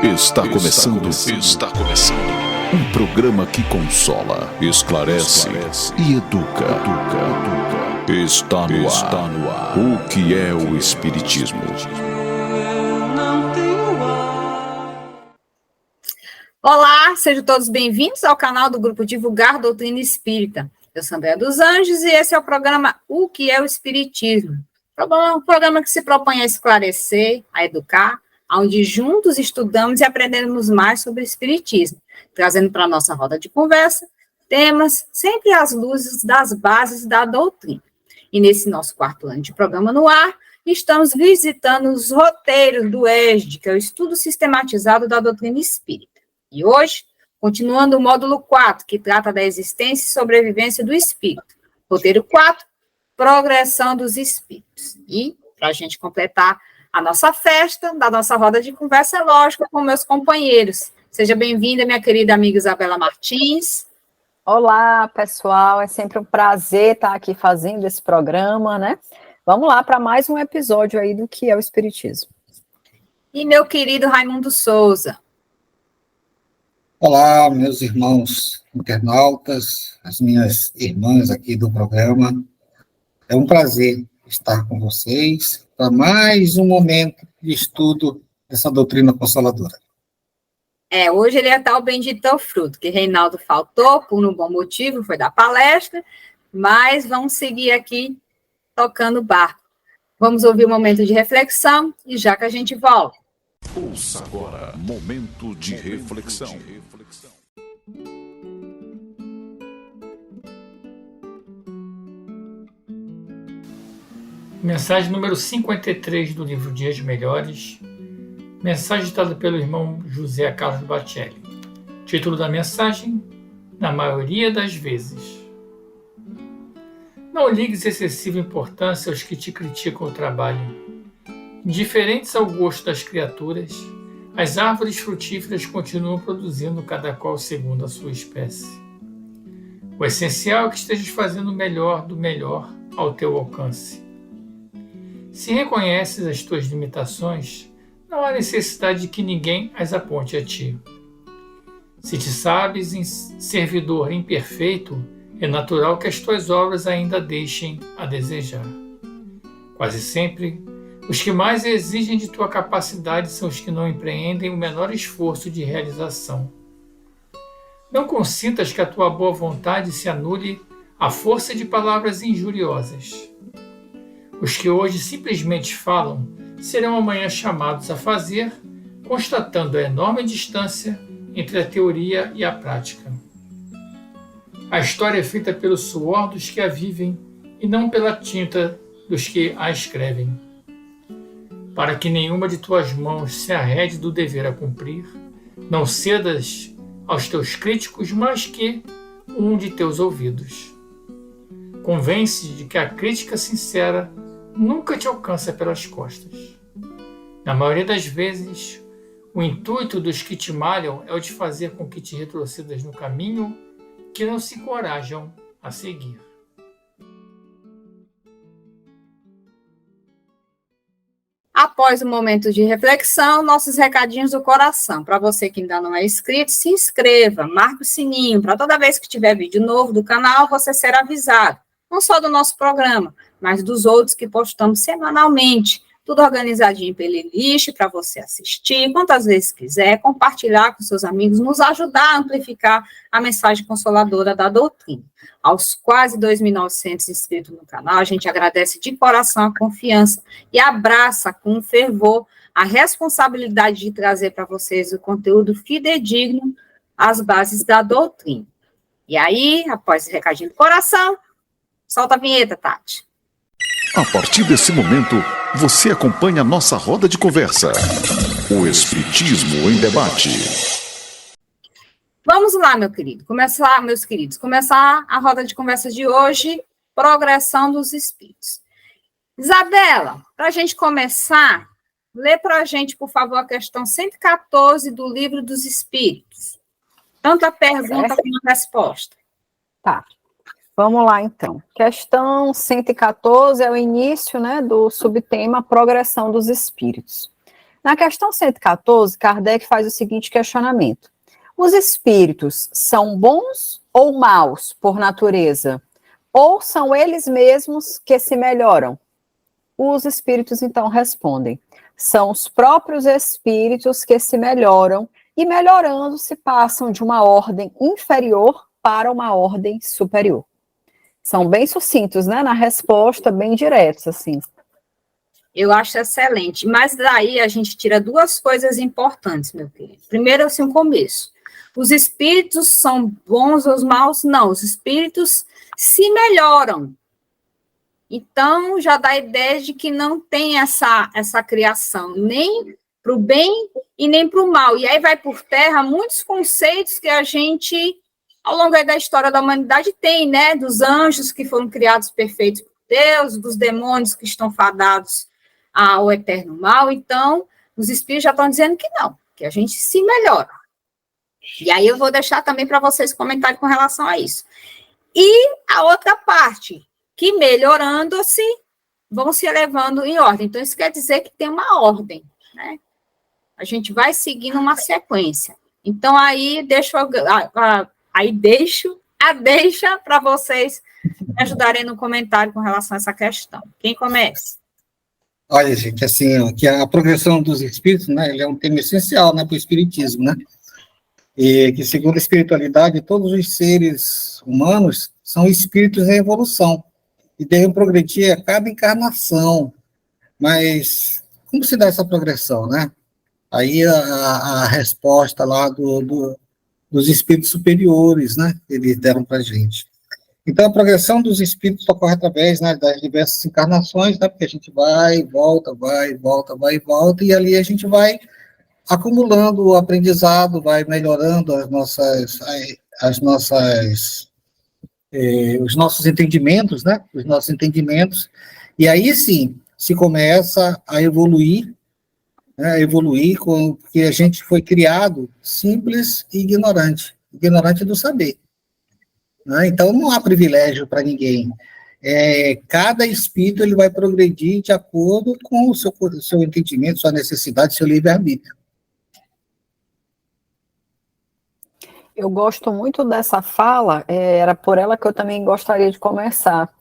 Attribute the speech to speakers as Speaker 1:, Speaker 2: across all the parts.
Speaker 1: Está começando um programa que consola, esclarece e educa. Está no ar. O que é o Espiritismo?
Speaker 2: Olá, sejam todos bem-vindos ao canal do Grupo Divulgar Doutrina Espírita. Eu sou Andréa dos Anjos e esse é o programa O que é o Espiritismo? Um programa que se propõe a esclarecer, a educar, onde juntos estudamos e aprendemos mais sobre o Espiritismo, trazendo para a nossa roda de conversa temas sempre às luzes das bases da doutrina. E nesse nosso quarto ano de programa no ar, estamos visitando os roteiros do ESD, que é o Estudo Sistematizado da Doutrina Espírita. E hoje, continuando o módulo 4, que trata da existência e sobrevivência do Espírito. Roteiro 4, Progressão dos Espíritos. E, para a gente completar a nossa festa, da nossa roda de conversa, é lógico, com meus companheiros. Seja bem-vinda, minha querida amiga Isabela Martins.
Speaker 3: Olá, pessoal, é sempre um prazer estar aqui fazendo esse programa, né? Vamos lá para mais um episódio aí do que é o Espiritismo.
Speaker 2: E meu querido Raimundo Souza.
Speaker 4: Olá, meus irmãos internautas, as minhas irmãs aqui do programa. É um prazer estar com vocês para mais um momento de estudo dessa doutrina consoladora.
Speaker 2: Hoje ele é tal bendito fruto, que Reinaldo faltou por um bom motivo, foi dar palestra, mas vamos seguir aqui tocando o barco. Vamos ouvir um momento de reflexão e já que a gente volta.
Speaker 1: Ouça agora, momento de reflexão.
Speaker 5: Mensagem número 53 do livro Dias Melhores. Mensagem ditada pelo irmão José Carlos Batelli. Título da mensagem: Na maioria das vezes. Não ligues excessiva importância aos que te criticam o trabalho. Indiferentes ao gosto das criaturas, as árvores frutíferas continuam produzindo cada qual segundo a sua espécie. O essencial é que estejas fazendo o melhor do melhor ao teu alcance. Se reconheces as tuas limitações, não há necessidade de que ninguém as aponte a ti. Se te sabes servidor imperfeito, é natural que as tuas obras ainda deixem a desejar. Quase sempre, os que mais exigem de tua capacidade são os que não empreendem o menor esforço de realização. Não consintas que a tua boa vontade se anule à força de palavras injuriosas. Os que hoje simplesmente falam serão amanhã chamados a fazer, constatando a enorme distância entre a teoria e a prática. A história é feita pelo suor dos que a vivem e não pela tinta dos que a escrevem. Para que nenhuma de tuas mãos se arrede do dever a cumprir, não cedas aos teus críticos mais que um de teus ouvidos. Convence-te de que a crítica sincera nunca te alcança pelas costas. Na maioria das vezes, o intuito dos que te malham é o de fazer com que te retrocedas no caminho que não se encorajam a seguir.
Speaker 2: Após o momento de reflexão, nossos recadinhos do coração. Para você que ainda não é inscrito, se inscreva, marque o sininho, para toda vez que tiver vídeo novo do canal, você ser avisado. Não só do nosso programa, mas dos outros que postamos semanalmente. Tudo organizadinho em playlist para você assistir, quantas vezes quiser, compartilhar com seus amigos, nos ajudar a amplificar a mensagem consoladora da doutrina. Aos quase 2.900 inscritos no canal, a gente agradece de coração a confiança e abraça com fervor a responsabilidade de trazer para vocês o conteúdo fidedigno às bases da doutrina. E aí, após esse recadinho do coração, solta a vinheta, Tati.
Speaker 1: A partir desse momento, você acompanha a nossa roda de conversa. O Espiritismo em Debate.
Speaker 2: Vamos lá, meus queridos, começar a roda de conversa de hoje, Progressão dos Espíritos. Isabela, para a gente começar, lê para a gente, por favor, a questão 114 do Livro dos Espíritos. Tanto a pergunta como a resposta.
Speaker 3: Tá. Vamos lá, então. Questão 114 é o início, né, do subtema Progressão dos Espíritos. Na questão 114, Kardec faz o seguinte questionamento: os espíritos são bons ou maus por natureza? Ou são eles mesmos que se melhoram? Os espíritos, então, respondem: são os próprios espíritos que se melhoram e, melhorando, se passam de uma ordem inferior para uma ordem superior. São bem sucintos, né, na resposta, bem diretos, assim.
Speaker 2: Eu acho excelente, mas daí a gente tira duas coisas importantes, meu querido. Primeiro, assim, o começo. Os espíritos são bons ou os maus? Não, os espíritos se melhoram. Então, já dá a ideia de que não tem essa criação, nem para o bem e nem para o mal. E aí vai por terra muitos conceitos que a gente, ao longo da história da humanidade, tem, né? Dos anjos que foram criados perfeitos por Deus, dos demônios que estão fadados ao eterno mal. Então, os espíritos já estão dizendo que não, que a gente se melhora. E aí eu vou deixar também para vocês comentarem com relação a isso. E a outra parte, que melhorando-se, vão se elevando em ordem. Então, isso quer dizer que tem uma ordem, né? A gente vai seguindo uma sequência. Então, aí deixo a deixa para vocês me ajudarem no comentário com relação a essa questão. Quem começa?
Speaker 4: Olha, gente, assim, que a progressão dos espíritos, né, ele é um tema essencial, né, para o espiritismo, né? E que, segundo a espiritualidade, todos os seres humanos são espíritos em evolução e devem progredir a cada encarnação. Mas como se dá essa progressão, né? Aí a resposta lá dos espíritos superiores, né? Eles deram para a gente. Então, a progressão dos espíritos ocorre através, né, das diversas encarnações, né? Porque a gente vai, volta, e ali a gente vai acumulando o aprendizado, vai melhorando os nossos entendimentos, né? Os nossos entendimentos, e aí sim se começa a evoluir, né? Porque a gente foi criado simples e ignorante do saber, né? Então não há privilégio para ninguém. Cada espírito ele vai progredir de acordo com o seu entendimento, sua necessidade, seu livre-arbítrio.
Speaker 3: Eu gosto muito dessa fala, era por ela que eu também gostaria de começar,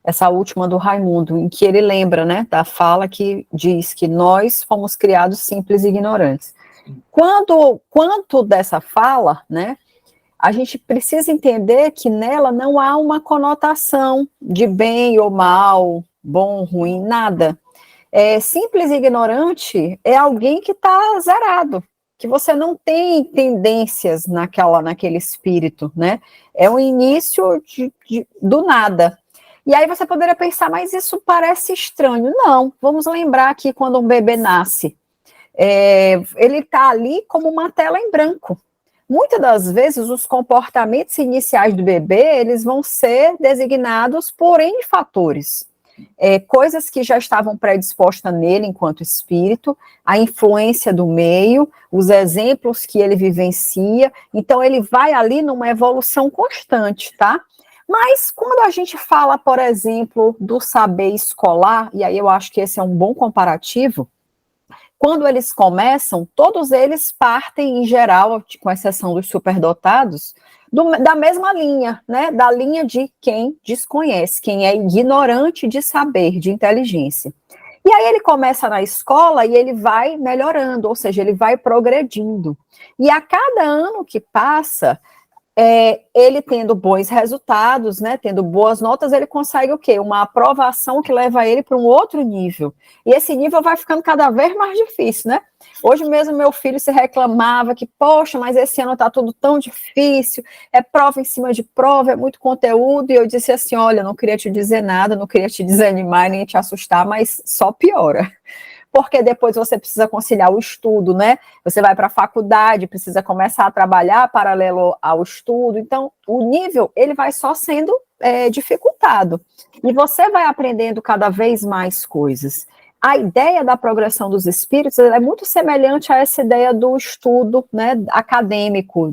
Speaker 3: essa última do Raimundo, em que ele lembra, né, da fala que diz que nós fomos criados simples e ignorantes. Quanto dessa fala, né, a gente precisa entender que nela não há uma conotação de bem ou mal, bom, ruim, nada. Simples e ignorante é alguém que está zerado, que você não tem tendências naquele espírito, né? É o início do nada. E aí você poderia pensar, mas isso parece estranho. Não, vamos lembrar que quando um bebê nasce, ele está ali como uma tela em branco. Muitas das vezes, os comportamentos iniciais do bebê, eles vão ser designados por N fatores. Coisas que já estavam predispostas nele enquanto espírito, a influência do meio, os exemplos que ele vivencia, então ele vai ali numa evolução constante, tá? Mas quando a gente fala, por exemplo, do saber escolar, e aí eu acho que esse é um bom comparativo, quando eles começam, todos eles partem, em geral, com exceção dos superdotados, da mesma linha, né? Da linha de quem desconhece, quem é ignorante de saber, de inteligência. E aí ele começa na escola e ele vai melhorando, ou seja, ele vai progredindo. E a cada ano que passa, ele tendo bons resultados, né, tendo boas notas, ele consegue o quê? Uma aprovação que leva ele para um outro nível. E esse nível vai ficando cada vez mais difícil, né? Hoje mesmo meu filho se reclamava que, poxa, mas esse ano está tudo tão difícil, é prova em cima de prova, é muito conteúdo, e eu disse assim, olha, não queria te dizer nada, não queria te desanimar, nem te assustar, mas só piora. Porque depois você precisa conciliar o estudo, né? Você vai para a faculdade, precisa começar a trabalhar paralelo ao estudo. Então, o nível, ele vai só sendo dificultado. E você vai aprendendo cada vez mais coisas. A ideia da progressão dos espíritos é muito semelhante a essa ideia do estudo, né, acadêmico,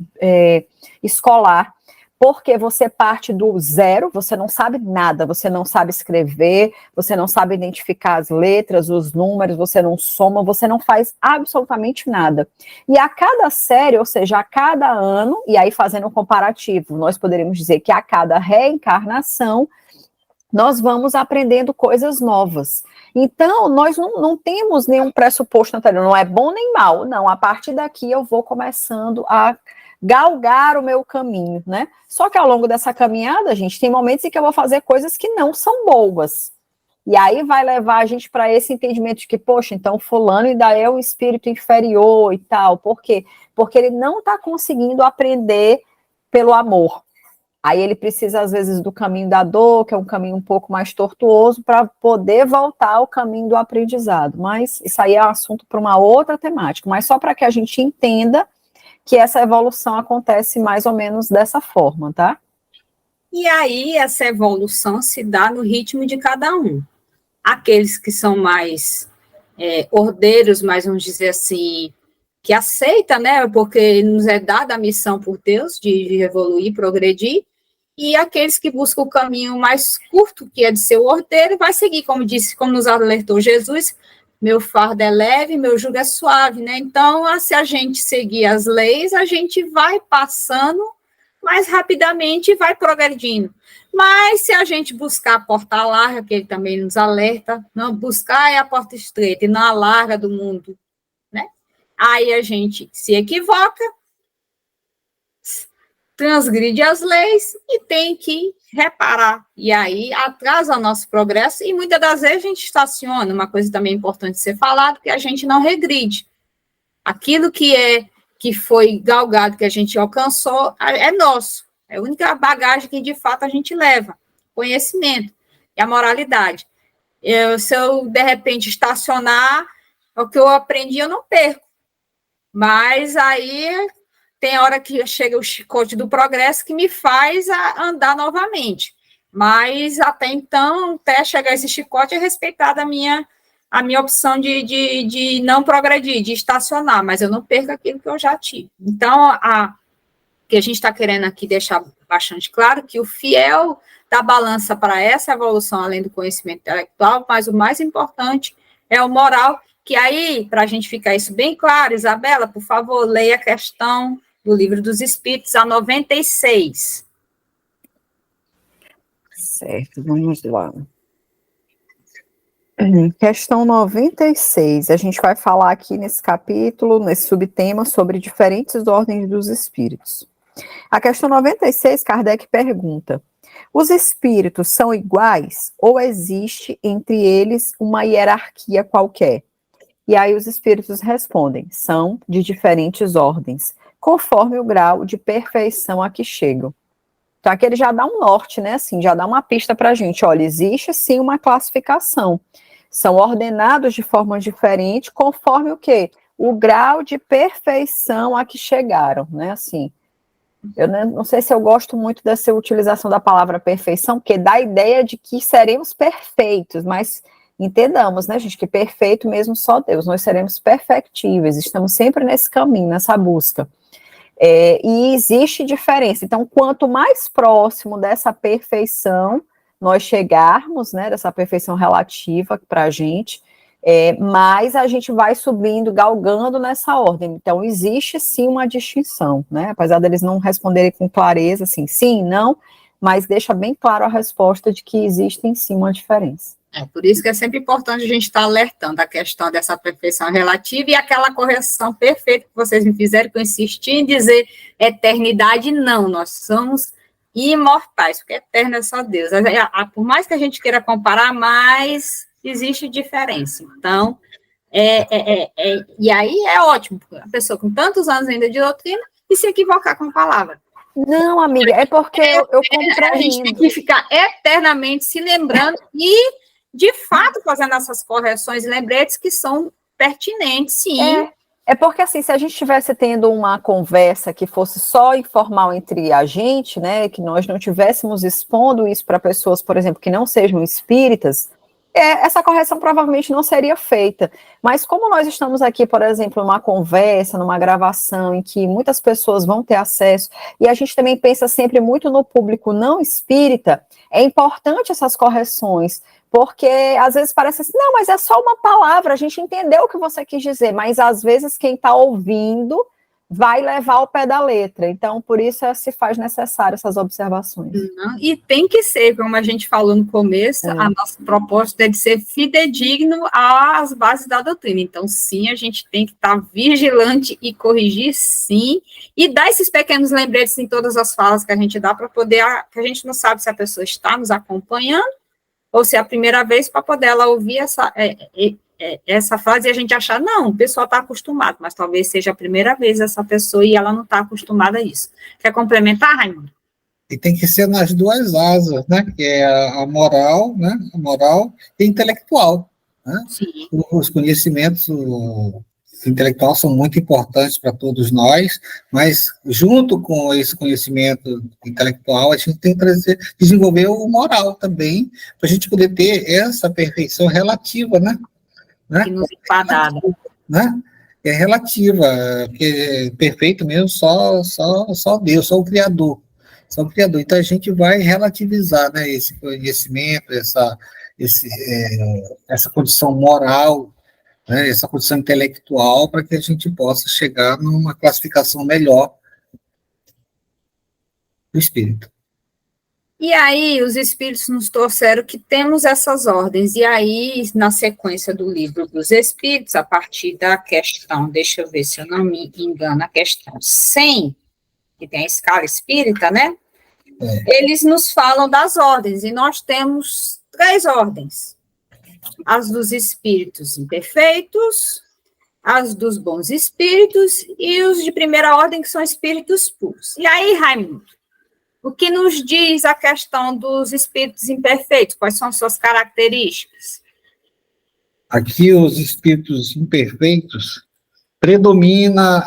Speaker 3: escolar. porque você parte do zero, você não sabe nada, você não sabe escrever, você não sabe identificar as letras, os números, você não soma, você não faz absolutamente nada. E a cada série, ou seja, a cada ano, e aí fazendo um comparativo, nós poderíamos dizer que a cada reencarnação, nós vamos aprendendo coisas novas. Então, nós não temos nenhum pressuposto anterior, não é bom nem mal, não, a partir daqui eu vou começando a galgar o meu caminho, né? Só que ao longo dessa caminhada, gente, tem momentos em que eu vou fazer coisas que não são boas. E aí vai levar a gente para esse entendimento de que, poxa, então fulano ainda é um espírito inferior e tal. Por quê? Porque ele não está conseguindo aprender pelo amor. Aí ele precisa, às vezes, do caminho da dor, que é um caminho um pouco mais tortuoso, para poder voltar ao caminho do aprendizado. Mas isso aí é um assunto para uma outra temática. Mas só para que a gente entenda que essa evolução acontece mais ou menos dessa forma, tá?
Speaker 2: E aí, essa evolução se dá no ritmo de cada um. Aqueles que são mais ordeiros, mais vamos dizer assim, que aceita, né, porque nos é dada a missão por Deus de evoluir, progredir, e aqueles que buscam o caminho mais curto, que é de ser o ordeiro, vai seguir, como disse, como nos alertou Jesus, meu fardo é leve, meu jugo é suave, né? Então, se a gente seguir as leis, a gente vai passando mais rapidamente e vai progredindo. Mas se a gente buscar a porta larga, que ele também nos alerta, não buscar é a porta estreita e não a larga do mundo, né? Aí a gente se equivoca, transgride as leis e tem que reparar. E aí atrasa o nosso progresso e muitas das vezes a gente estaciona. Uma coisa também importante ser falado, que a gente não regride. Aquilo que foi galgado, que a gente alcançou, é nosso. É a única bagagem que, de fato, a gente leva. Conhecimento e a moralidade. Se eu, de repente, estacionar, o que eu aprendi, eu não perco. Mas aí tem hora que chega o chicote do progresso que me faz andar novamente. Mas, até então, até chegar esse chicote, é respeitada a minha opção de não progredir, de estacionar, mas eu não perco aquilo que eu já tive. Então, que a gente está querendo aqui deixar bastante claro que o fiel da balança para essa evolução, além do conhecimento intelectual, mas o mais importante é o moral, que aí, para a gente ficar isso bem claro, Isabela, por favor, leia a questão do Livro dos Espíritos, a 96.
Speaker 3: Certo, vamos lá. Questão 96, a gente vai falar aqui nesse capítulo, nesse subtema, sobre diferentes ordens dos espíritos. A questão 96, Kardec pergunta: os espíritos são iguais ou existe entre eles uma hierarquia qualquer? E aí os espíritos respondem: são de diferentes ordens, conforme o grau de perfeição a que chegam. Então aqui ele já dá um norte, né, assim, já dá uma pista para a gente, olha, existe sim uma classificação. São ordenados de forma diferente, conforme o quê? O grau de perfeição a que chegaram, né, assim. Eu não sei se eu gosto muito dessa utilização da palavra perfeição, porque dá a ideia de que seremos perfeitos, mas entendamos, né, gente, que perfeito mesmo só Deus, nós seremos perfectíveis, estamos sempre nesse caminho, nessa busca. E existe diferença, então, quanto mais próximo dessa perfeição nós chegarmos, né, dessa perfeição relativa para a gente, mais a gente vai subindo, galgando nessa ordem. Então, existe sim uma distinção, né, apesar deles não responderem com clareza, assim, sim, não, mas deixa bem claro a resposta de que existem sim uma diferença.
Speaker 2: Por isso que é sempre importante a gente estar alertando a questão dessa perfeição relativa e aquela correção perfeita que vocês me fizeram, que eu insisti em dizer eternidade, não, nós somos imortais, porque eterno é só Deus. Por mais que a gente queira comparar, mas existe diferença. Então, e aí é ótimo, a pessoa com tantos anos ainda de doutrina e se equivocar com a palavra.
Speaker 3: Não, amiga, é porque eu compreendo.
Speaker 2: A gente tem que ficar eternamente se lembrando e, de fato, fazendo essas correções e lembretes que são pertinentes, sim.
Speaker 3: É porque, assim, se a gente estivesse tendo uma conversa que fosse só informal entre a gente, né, que nós não estivéssemos expondo isso para pessoas, por exemplo, que não sejam espíritas, essa correção provavelmente não seria feita. Mas como nós estamos aqui, por exemplo, numa conversa, numa gravação, em que muitas pessoas vão ter acesso, e a gente também pensa sempre muito no público não espírita, é importante essas correções, porque às vezes parece assim, não, mas é só uma palavra, a gente entendeu o que você quis dizer, mas às vezes quem está ouvindo vai levar ao pé da letra. Então, por isso se faz necessário essas observações.
Speaker 2: E tem que ser, como a gente falou no começo, a nossa proposta é de ser fidedigno às bases da doutrina. Então, sim, a gente tem que estar vigilante e corrigir, sim, e dar esses pequenos lembretes em todas as falas que a gente dá para poder, que a gente não sabe se a pessoa está nos acompanhando ou se é a primeira vez, para poder ela ouvir essa frase e a gente achar, não, o pessoal está acostumado, mas talvez seja a primeira vez essa pessoa e ela não está acostumada a isso. Quer complementar, Raimundo?
Speaker 4: E tem que ser nas duas asas, né? Que é a moral, né? A moral e a intelectual. Né?
Speaker 2: Sim.
Speaker 4: Os conhecimentos intelectuais são muito importantes para todos nós, mas junto com esse conhecimento intelectual, a gente tem que desenvolver o moral também, para a gente poder ter essa perfeição relativa, né? Né? É relativa, porque perfeito mesmo só Deus, só o Criador. Então a gente vai relativizar, né, esse conhecimento, essa condição moral, né, essa condição intelectual, para que a gente possa chegar numa classificação melhor do espírito.
Speaker 2: E aí, os espíritos nos trouxeram que temos essas ordens, e aí, na sequência do livro dos espíritos, a partir da questão, deixa eu ver se eu não me engano, a questão 100, que tem a escala espírita, né? Eles nos falam das ordens, e nós temos 3 ordens: as dos espíritos imperfeitos, as dos bons espíritos, e os de primeira ordem, que são espíritos puros. E aí, Raimundo, o que nos diz a questão dos espíritos imperfeitos? Quais são as suas características?
Speaker 4: Aqui, os espíritos imperfeitos,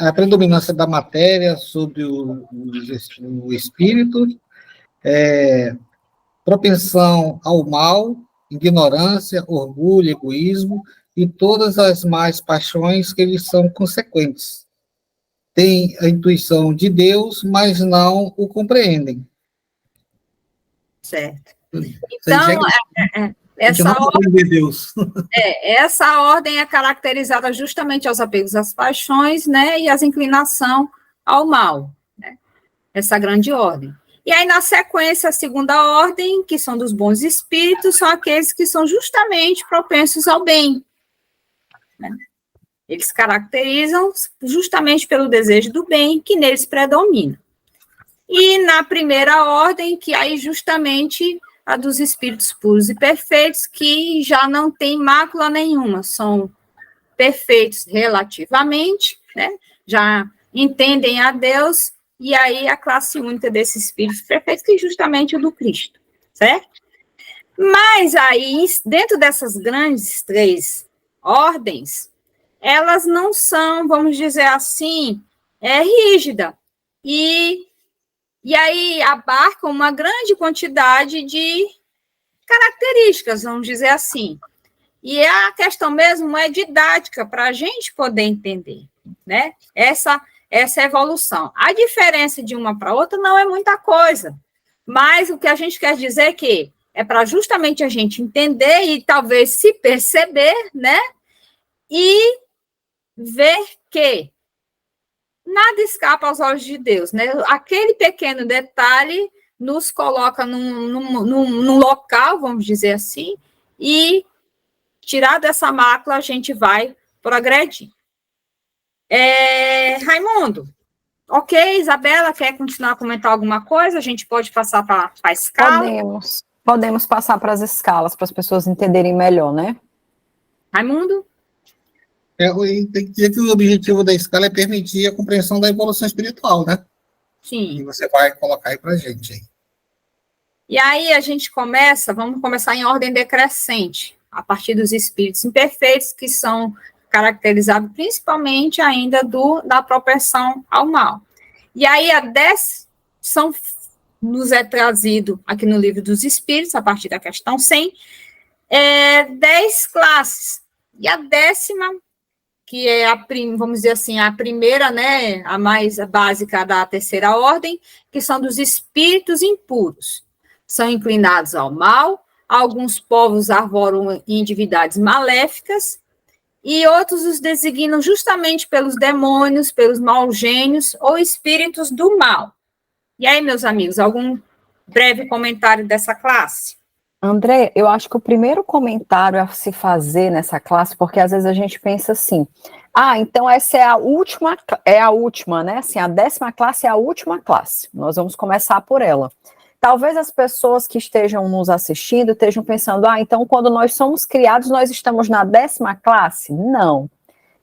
Speaker 4: a predominância da matéria sobre o espírito, propensão ao mal, ignorância, orgulho, egoísmo e todas as más paixões que eles são consequentes. Têm a intuição de Deus, mas não o compreendem.
Speaker 2: Certo. Então, essa ordem é caracterizada justamente aos apegos às paixões, né, e às inclinação ao mal, né, essa grande ordem. E aí, na sequência, a segunda ordem, que são dos bons espíritos, são aqueles que são justamente propensos ao bem, né? Eles caracterizam justamente pelo desejo do bem que neles predomina. E na primeira ordem, que aí justamente a dos espíritos puros e perfeitos, que já não tem mácula nenhuma, são perfeitos relativamente, né? Já entendem a Deus, e aí a classe única desses espíritos perfeitos, que é justamente o do Cristo, certo? Mas aí, dentro dessas grandes 3 ordens, elas não são, vamos dizer assim, rígida, e aí abarcam uma grande quantidade de características, vamos dizer assim. E a questão mesmo é didática, para a gente poder entender, né, essa evolução. A diferença de uma para outra não é muita coisa, mas o que a gente quer dizer é que é para justamente a gente entender e talvez se perceber, né, e ver que nada escapa aos olhos de Deus, né? Aquele pequeno detalhe nos coloca num local, vamos dizer assim, e tirar dessa mácula a gente vai progredir. Raimundo, ok, Isabela, quer continuar a comentar alguma coisa? A gente pode passar para a escala?
Speaker 3: Podemos passar para as escalas, para as pessoas entenderem melhor, né?
Speaker 2: Raimundo?
Speaker 4: Tem que dizer que o objetivo da escala é permitir a compreensão da evolução espiritual, né?
Speaker 2: Sim.
Speaker 4: E você vai colocar aí para a gente.
Speaker 2: E aí a gente vamos começar em ordem decrescente, a partir dos espíritos imperfeitos, que são caracterizados principalmente ainda da propensão ao mal. E aí nos é trazido aqui no livro dos espíritos, a partir da questão 100, 10 classes. E a 10ª, que é vamos dizer assim, a primeira, né, a mais básica da terceira ordem, que são dos espíritos impuros. São inclinados ao mal, alguns povos arvoram em divindades maléficas, e outros os designam justamente pelos demônios, pelos maus gênios ou espíritos do mal. E aí, meus amigos, algum breve comentário dessa classe?
Speaker 3: André, eu acho que o primeiro comentário a se fazer nessa classe, porque às vezes a gente pensa assim, então essa é a última, né? Assim, a 10ª classe é a última classe. Nós vamos começar por ela. Talvez as pessoas que estejam nos assistindo estejam pensando, então quando nós somos criados, nós estamos na 10ª classe? Não.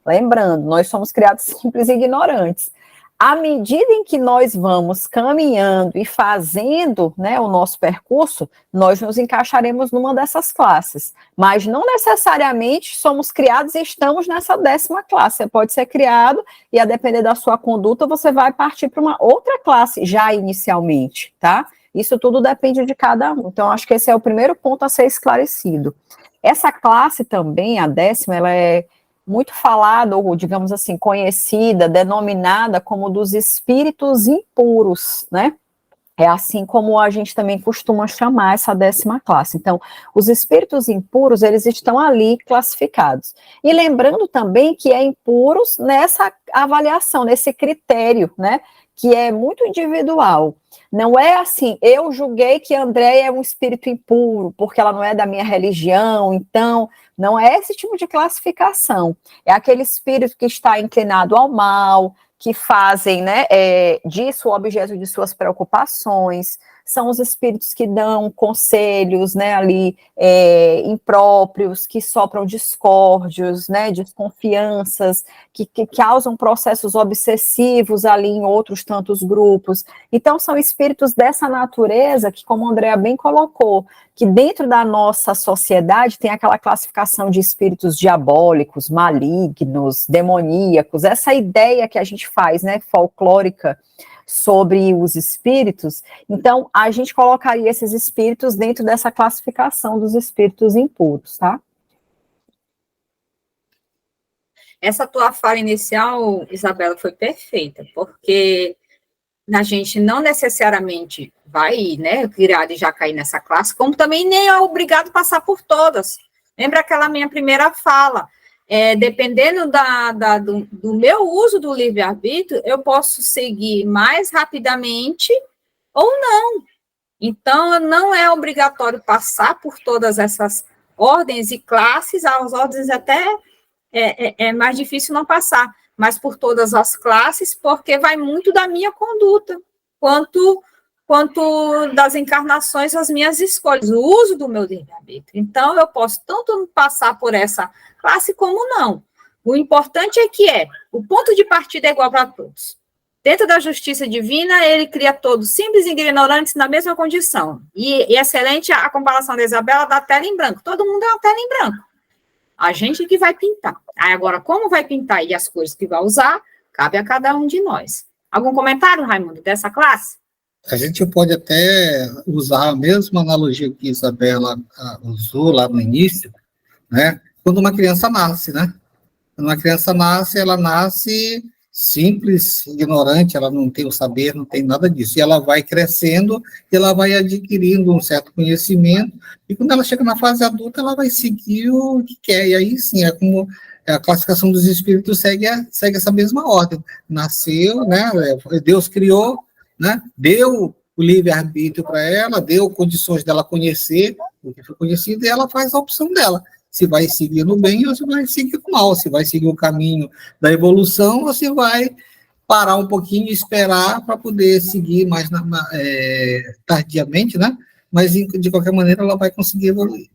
Speaker 3: Lembrando, nós somos criados simples e ignorantes. À medida em que nós vamos caminhando e fazendo, né, o nosso percurso, nós nos encaixaremos numa dessas classes. Mas não necessariamente somos criados e estamos nessa 10ª classe. Você pode ser criado e, a depender da sua conduta, você vai partir para uma outra classe, já inicialmente, tá? Isso tudo depende de cada um. Então, acho que esse é o primeiro ponto a ser esclarecido. Essa classe também, a 10ª, ela é muito falada, ou digamos assim, conhecida, denominada como dos espíritos impuros, né? É assim como a gente também costuma chamar essa 10ª classe. Então, os espíritos impuros, eles estão ali classificados. E lembrando também que é impuros nessa avaliação, nesse critério, né? Que é muito individual. Não é assim, eu julguei que Andréia é um espírito impuro, porque ela não é da minha religião, então, não é esse tipo de classificação. É aquele espírito que está inclinado ao mal, que fazem, né, disso o objeto de suas preocupações, são os espíritos que dão conselhos, né, ali, impróprios, que sopram discórdios, né, desconfianças, que causam processos obsessivos ali em outros tantos grupos. Então, são espíritos dessa natureza que, como a Andréa bem colocou, que dentro da nossa sociedade tem aquela classificação de espíritos diabólicos, malignos, demoníacos, essa ideia que a gente faz, né, folclórica, sobre os espíritos. Então, a gente colocaria esses espíritos dentro dessa classificação dos espíritos impuros, tá?
Speaker 2: Essa tua fala inicial, Isabela, foi perfeita, porque a gente não necessariamente vai, né, virar e já cair nessa classe, como também nem é obrigado a passar por todas. Lembra aquela minha primeira fala? Dependendo do meu uso do livre-arbítrio, eu posso seguir mais rapidamente ou não. Então, não é obrigatório passar por todas essas ordens e classes, as ordens até é mais difícil não passar, mas por todas as classes, porque vai muito da minha conduta, quanto das encarnações, as minhas escolhas, o uso do meu livre-arbítrio. Então, eu posso tanto passar por essa classe como não. O importante é que o ponto de partida é igual para todos. Dentro da justiça divina, ele cria todos simples e ignorantes na mesma condição. E excelente a comparação da Isabela da tela em branco. Todo mundo é uma tela em branco. A gente que vai pintar. Aí agora, como vai pintar e as cores que vai usar, cabe a cada um de nós. Algum comentário, Raimundo, dessa classe?
Speaker 4: A gente pode até usar a mesma analogia que a Isabela usou lá no início, né? Quando uma criança nasce, né? Quando uma criança nasce, ela nasce simples, ignorante, ela não tem o saber, não tem nada disso. E ela vai crescendo, e ela vai adquirindo um certo conhecimento, e quando ela chega na fase adulta, ela vai seguir o que quer. E aí, sim, é como a classificação dos espíritos segue essa mesma ordem. Nasceu, né? Deus criou, né? Deu o livre-arbítrio para ela, deu condições dela conhecer o que foi conhecido, e ela faz a opção dela. Se vai seguir no bem ou se vai seguir no mal, se vai seguir o caminho da evolução ou se vai parar um pouquinho e esperar para poder seguir mais tardiamente, né? Mas, de qualquer maneira, ela vai conseguir evoluir.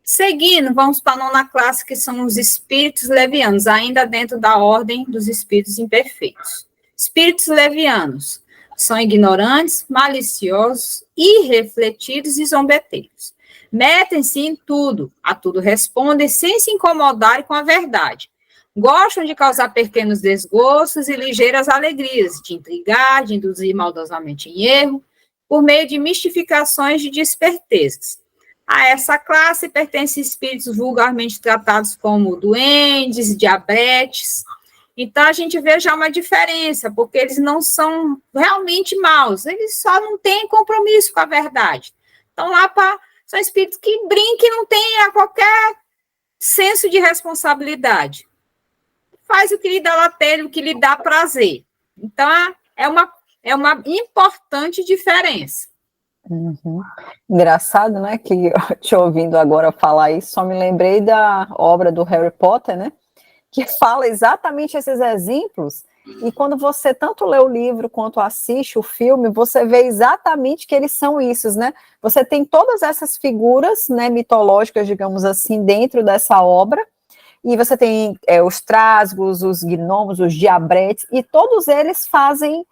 Speaker 2: Seguindo, vamos para a 9ª classe, que são os espíritos levianos, ainda dentro da ordem dos espíritos imperfeitos. Espíritos levianos são ignorantes, maliciosos, irrefletidos e zombeteiros. Metem-se em tudo, a tudo respondem sem se incomodarem com a verdade. Gostam de causar pequenos desgostos e ligeiras alegrias, de intrigar, de induzir maldosamente em erro, por meio de mistificações de despertezas. A essa classe pertencem espíritos vulgarmente tratados como duendes, diabretes. Então, a gente vê já uma diferença, porque eles não são realmente maus, eles só não têm compromisso com a verdade. Então, são espíritos que brincam e não têm qualquer senso de responsabilidade. Faz o que lhe dá latério, o que lhe dá prazer. Então, é uma importante diferença.
Speaker 3: Uhum. Engraçado, né, que te ouvindo agora falar isso, só me lembrei da obra do Harry Potter, né, que fala exatamente esses exemplos, e quando você tanto lê o livro quanto assiste o filme, você vê exatamente que eles são isso, né, você tem todas essas figuras, né, mitológicas, digamos assim, dentro dessa obra, e você tem os trasgos, os gnomos, os diabretes, e todos eles fazem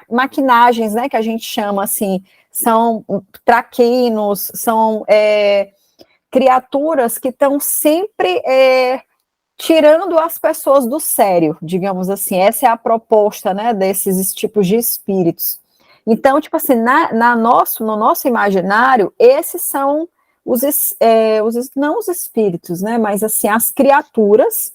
Speaker 3: maquinagens, né, que a gente chama assim, são traquinos, são criaturas que estão sempre tirando as pessoas do sério, digamos assim, essa é a proposta, né, desses tipos de espíritos. Então, tipo assim, no nosso imaginário, esses são não os espíritos, né, mas assim, as criaturas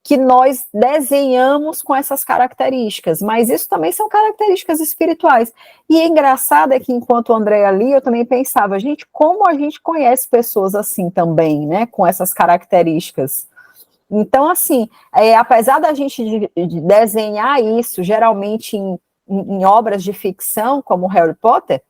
Speaker 3: que nós desenhamos com essas características, mas isso também são características espirituais. E é engraçado é que enquanto o André ali, eu também pensava, gente, como a gente conhece pessoas assim também, né, com essas características. Então, assim, apesar da gente de desenhar isso, geralmente em obras de ficção, como Harry Potter,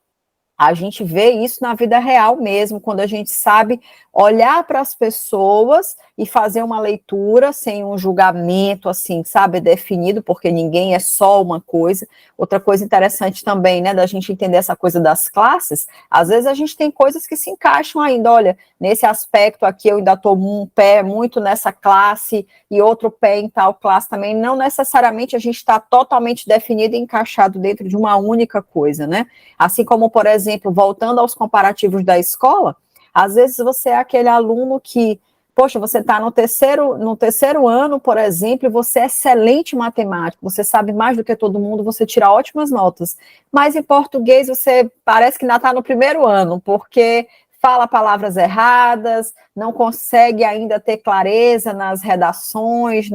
Speaker 3: a gente vê isso na vida real mesmo, quando a gente sabe olhar para as pessoas e fazer uma leitura sem um julgamento, assim, sabe, definido, porque ninguém é só uma coisa. Outra coisa interessante também, né, da gente entender essa coisa das classes, às vezes a gente tem coisas que se encaixam ainda, olha, nesse aspecto aqui eu ainda estou um pé muito nessa classe e outro pé em tal classe também, não necessariamente a gente está totalmente definido e encaixado dentro de uma única coisa, né? Assim como, por exemplo, voltando aos comparativos da escola, às vezes você é aquele aluno que, poxa, você está no terceiro ano, por exemplo, e você é excelente em matemática, você sabe mais do que todo mundo, você tira ótimas notas, mas em português você parece que ainda está no primeiro ano, porque fala palavras erradas, não consegue ainda ter clareza nas redações,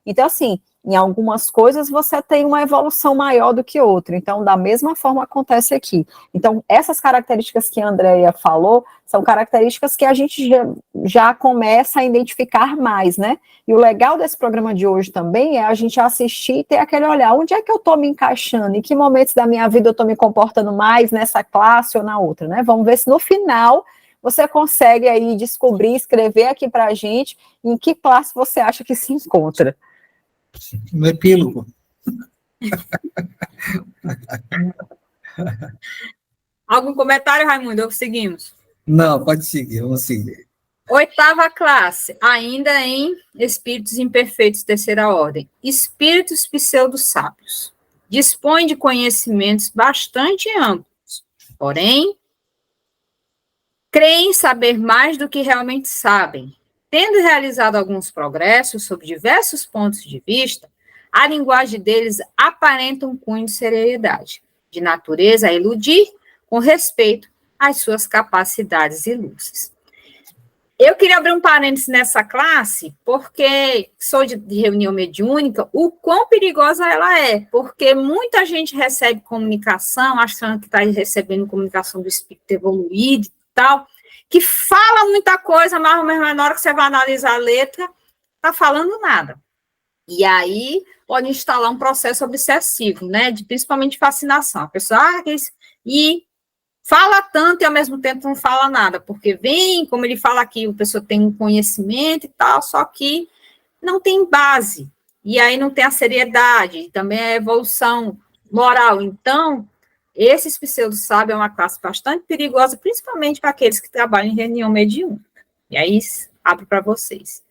Speaker 3: Então, assim, em algumas coisas você tem uma evolução maior do que outra. Então, da mesma forma acontece aqui. Então, essas características que a Andrea falou são características que a gente já começa a identificar mais, né? E o legal desse programa de hoje também é a gente assistir e ter aquele olhar, onde é que eu estou me encaixando? Em que momentos da minha vida eu estou me comportando mais nessa classe ou na outra, né? Vamos ver se no final você consegue aí descobrir, escrever aqui para a gente em que classe você acha que se encontra.
Speaker 4: No epílogo.
Speaker 2: Algum comentário, Raimundo? Ou seguimos?
Speaker 4: Não, pode seguir, vamos seguir.
Speaker 2: 8ª classe, ainda em espíritos imperfeitos, terceira ordem. Espíritos pseudo-sábios. Dispõem de conhecimentos bastante amplos, porém, creem saber mais do que realmente sabem. Tendo realizado alguns progressos sob diversos pontos de vista, a linguagem deles aparenta um cunho de seriedade, de natureza a iludir, com respeito às suas capacidades e luzes. Eu queria abrir um parênteses nessa classe, porque sou de reunião mediúnica, o quão perigosa ela é, porque muita gente recebe comunicação, achando que está recebendo comunicação do espírito evoluído e tal, que fala muita coisa, mas na hora que você vai analisar a letra, está falando nada. E aí pode instalar um processo obsessivo, né, principalmente fascinação. A pessoa, e fala tanto e ao mesmo tempo não fala nada, porque vem, como ele fala aqui, a pessoa tem um conhecimento e tal, só que não tem base, e aí não tem a seriedade, também a evolução moral. Então, esses pseudo-sábios é uma classe bastante perigosa, principalmente para aqueles que trabalham em reunião mediúnica. E aí, abro para vocês.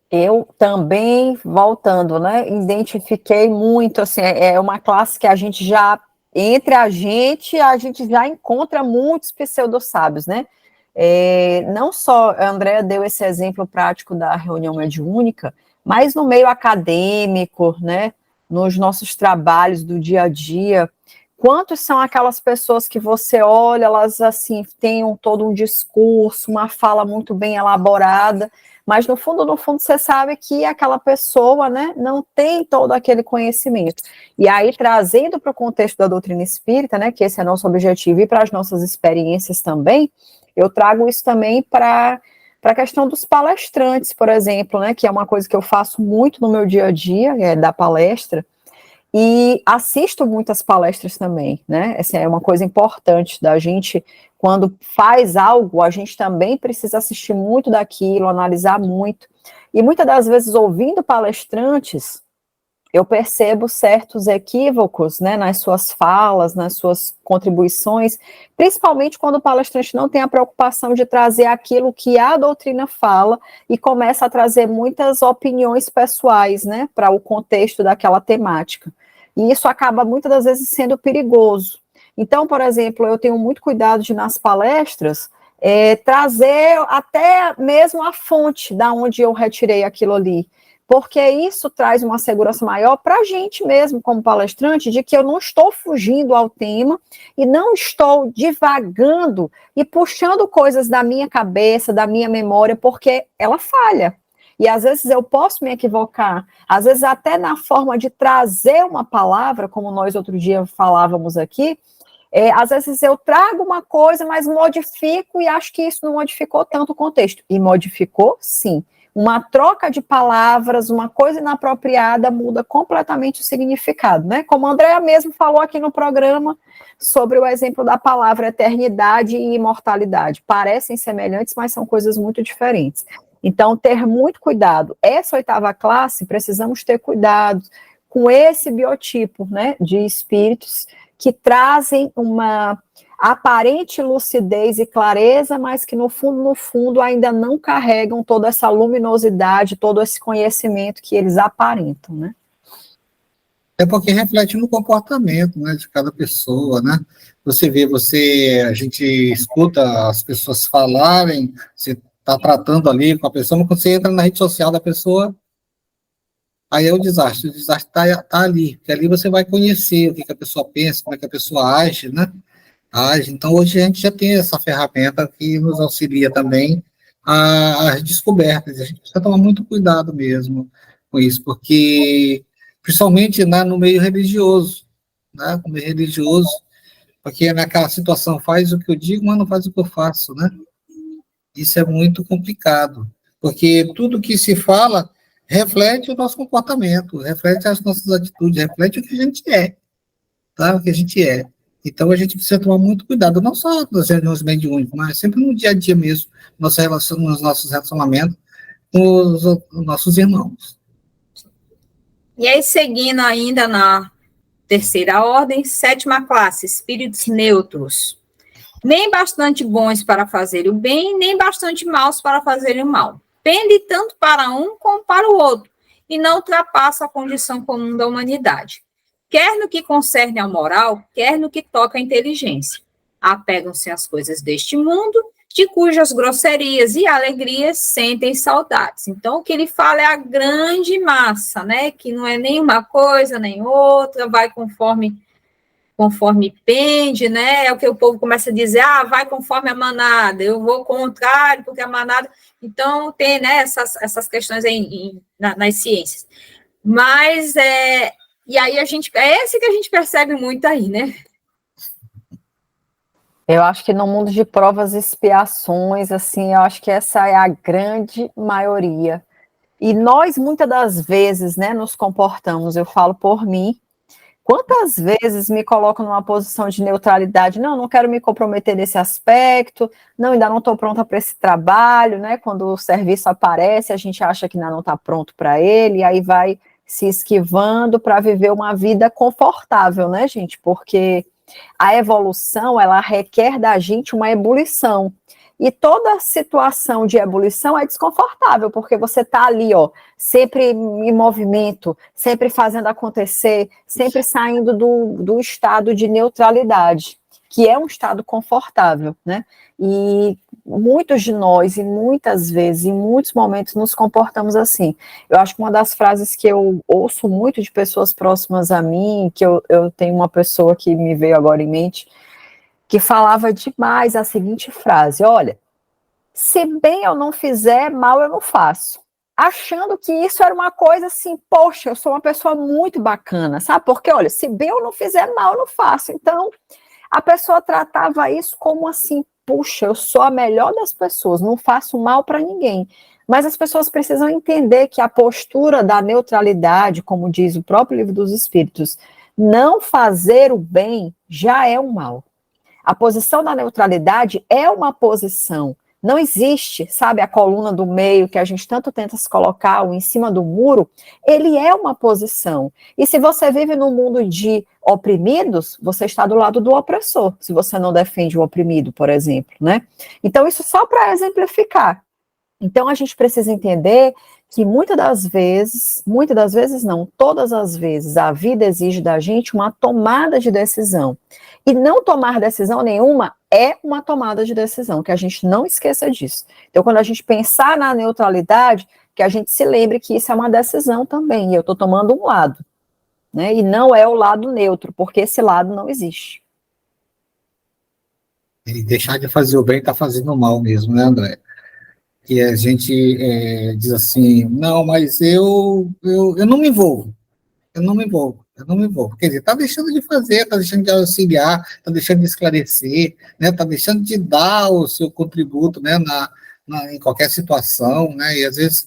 Speaker 3: Eu também, voltando, né, identifiquei muito, assim, é uma classe que a gente já já encontra muitos pseudo-sábios, né, não só a Andrea deu esse exemplo prático da reunião mediúnica, mas no meio acadêmico, né, nos nossos trabalhos do dia a dia, quantos são aquelas pessoas que você olha, elas assim, têm todo um discurso, uma fala muito bem elaborada, mas no fundo, você sabe que aquela pessoa, né, não tem todo aquele conhecimento. E aí, trazendo para o contexto da doutrina espírita, né, que esse é nosso objetivo, e para as nossas experiências também, eu trago isso também para a questão dos palestrantes, por exemplo, né, que é uma coisa que eu faço muito no meu dia a dia, dar palestra, e assisto muitas palestras também, né, essa é uma coisa importante da gente, quando faz algo, a gente também precisa assistir muito daquilo, analisar muito, e muitas das vezes, ouvindo palestrantes, eu percebo certos equívocos, né, nas suas falas, nas suas contribuições, principalmente quando o palestrante não tem a preocupação de trazer aquilo que a doutrina fala e começa a trazer muitas opiniões pessoais, né, para o contexto daquela temática. E isso acaba muitas das vezes sendo perigoso. Então, por exemplo, eu tenho muito cuidado de, nas palestras, trazer até mesmo a fonte da onde eu retirei aquilo ali, porque isso traz uma segurança maior para a gente mesmo, como palestrante, de que eu não estou fugindo ao tema e não estou divagando e puxando coisas da minha cabeça, da minha memória, porque ela falha. E às vezes eu posso me equivocar, às vezes até na forma de trazer uma palavra, como nós outro dia falávamos aqui, às vezes eu trago uma coisa, mas modifico e acho que isso não modificou tanto o contexto. E modificou, sim. Uma troca de palavras, uma coisa inapropriada muda completamente o significado, né? Como a Andréa mesmo falou aqui no programa sobre o exemplo da palavra eternidade e imortalidade. Parecem semelhantes, mas são coisas muito diferentes. Então, ter muito cuidado. Essa 8ª classe, precisamos ter cuidado com esse biotipo, né, de espíritos que trazem uma aparente lucidez e clareza, mas que no fundo ainda não carregam toda essa luminosidade, todo esse conhecimento que eles aparentam, né?
Speaker 4: É porque reflete no comportamento, né, de cada pessoa, né? Você vê, a gente escuta as pessoas falarem, você está tratando ali com a pessoa, mas quando você entra na rede social da pessoa, aí é o desastre está tá ali, porque ali você vai conhecer o que a pessoa pensa, como é que a pessoa age, né? Então, hoje a gente já tem essa ferramenta que nos auxilia também às descobertas. A gente precisa tomar muito cuidado mesmo com isso, porque, principalmente no meio religioso, né? No meio religioso, porque naquela situação faz o que eu digo, mas não faz o que eu faço, né? Isso é muito complicado, porque tudo que se fala reflete o nosso comportamento, reflete as nossas atitudes, reflete o que a gente é, tá? O que a gente é. Então, a gente precisa tomar muito cuidado, não só nas reuniões mediúnicas, mas sempre no dia a dia mesmo, nos nossos relacionamentos com os nossos irmãos.
Speaker 2: E aí, seguindo ainda na 3ª ordem, 7ª classe, espíritos neutros. Nem bastante bons para fazer o bem, nem bastante maus para fazer o mal. Pende tanto para um como para o outro, e não ultrapassa a condição comum da humanidade. Quer no que concerne ao moral, quer no que toca à inteligência. Apegam-se às coisas deste mundo, de cujas grosserias e alegrias sentem saudades. Então, o que ele fala é a grande massa, né? Que não é nem uma coisa, nem outra, vai conforme pende, né? É o que o povo começa a dizer, vai conforme a manada, eu vou contrário, porque a manada... Então, tem, né, essas questões aí nas ciências. Mas, e aí é esse que a gente percebe muito aí, né?
Speaker 3: Eu acho que no mundo de provas e expiações, assim, eu acho que essa é a grande maioria. E nós, muitas das vezes, né, nos comportamos, eu falo por mim, quantas vezes me coloco numa posição de neutralidade? Não quero me comprometer nesse aspecto, ainda não estou pronta para esse trabalho, né? Quando o serviço aparece, a gente acha que ainda não está pronto para ele, e aí vai se esquivando para viver uma vida confortável, né, gente? Porque a evolução, ela requer da gente uma ebulição. E toda situação de ebulição é desconfortável, porque você está ali, sempre em movimento, sempre fazendo acontecer, sempre saindo do estado de neutralidade, que é um estado confortável, né? E muitos de nós, e muitas vezes, em muitos momentos, nos comportamos assim. Eu acho que uma das frases que eu ouço muito de pessoas próximas a mim, que eu tenho uma pessoa que me veio agora em mente, que falava demais a seguinte frase: olha, se bem eu não fizer, mal eu não faço. Achando que isso era uma coisa assim, poxa, eu sou uma pessoa muito bacana, sabe? Porque, olha, se bem eu não fizer, mal eu não faço. Então, a pessoa tratava isso como assim, puxa, eu sou a melhor das pessoas, não faço mal para ninguém. Mas as pessoas precisam entender que a postura da neutralidade, como diz o próprio Livro dos Espíritos, não fazer o bem já é um mal. A posição da neutralidade é uma posição. Não existe, sabe, a coluna do meio que a gente tanto tenta se colocar, ou em cima do muro, ele é uma posição. E se você vive num mundo de oprimidos, você está do lado do opressor, se você não defende o oprimido, por exemplo, né? Então, isso só para exemplificar. Então, a gente precisa entender que muitas das vezes não, todas as vezes, a vida exige da gente uma tomada de decisão. E não tomar decisão nenhuma é uma tomada de decisão, que a gente não esqueça disso. Então, quando a gente pensar na neutralidade, que a gente se lembre que isso é uma decisão também, e eu estou tomando um lado, né? E não é o lado neutro, porque esse lado não existe.
Speaker 4: E deixar de fazer o bem está fazendo o mal mesmo, né, André? Que a gente diz assim, não, mas eu não me envolvo, eu não me envolvo. Quer dizer, está deixando de fazer, está deixando de auxiliar, está deixando de esclarecer, né, está deixando de dar o seu contributo, né, em qualquer situação, né, e às vezes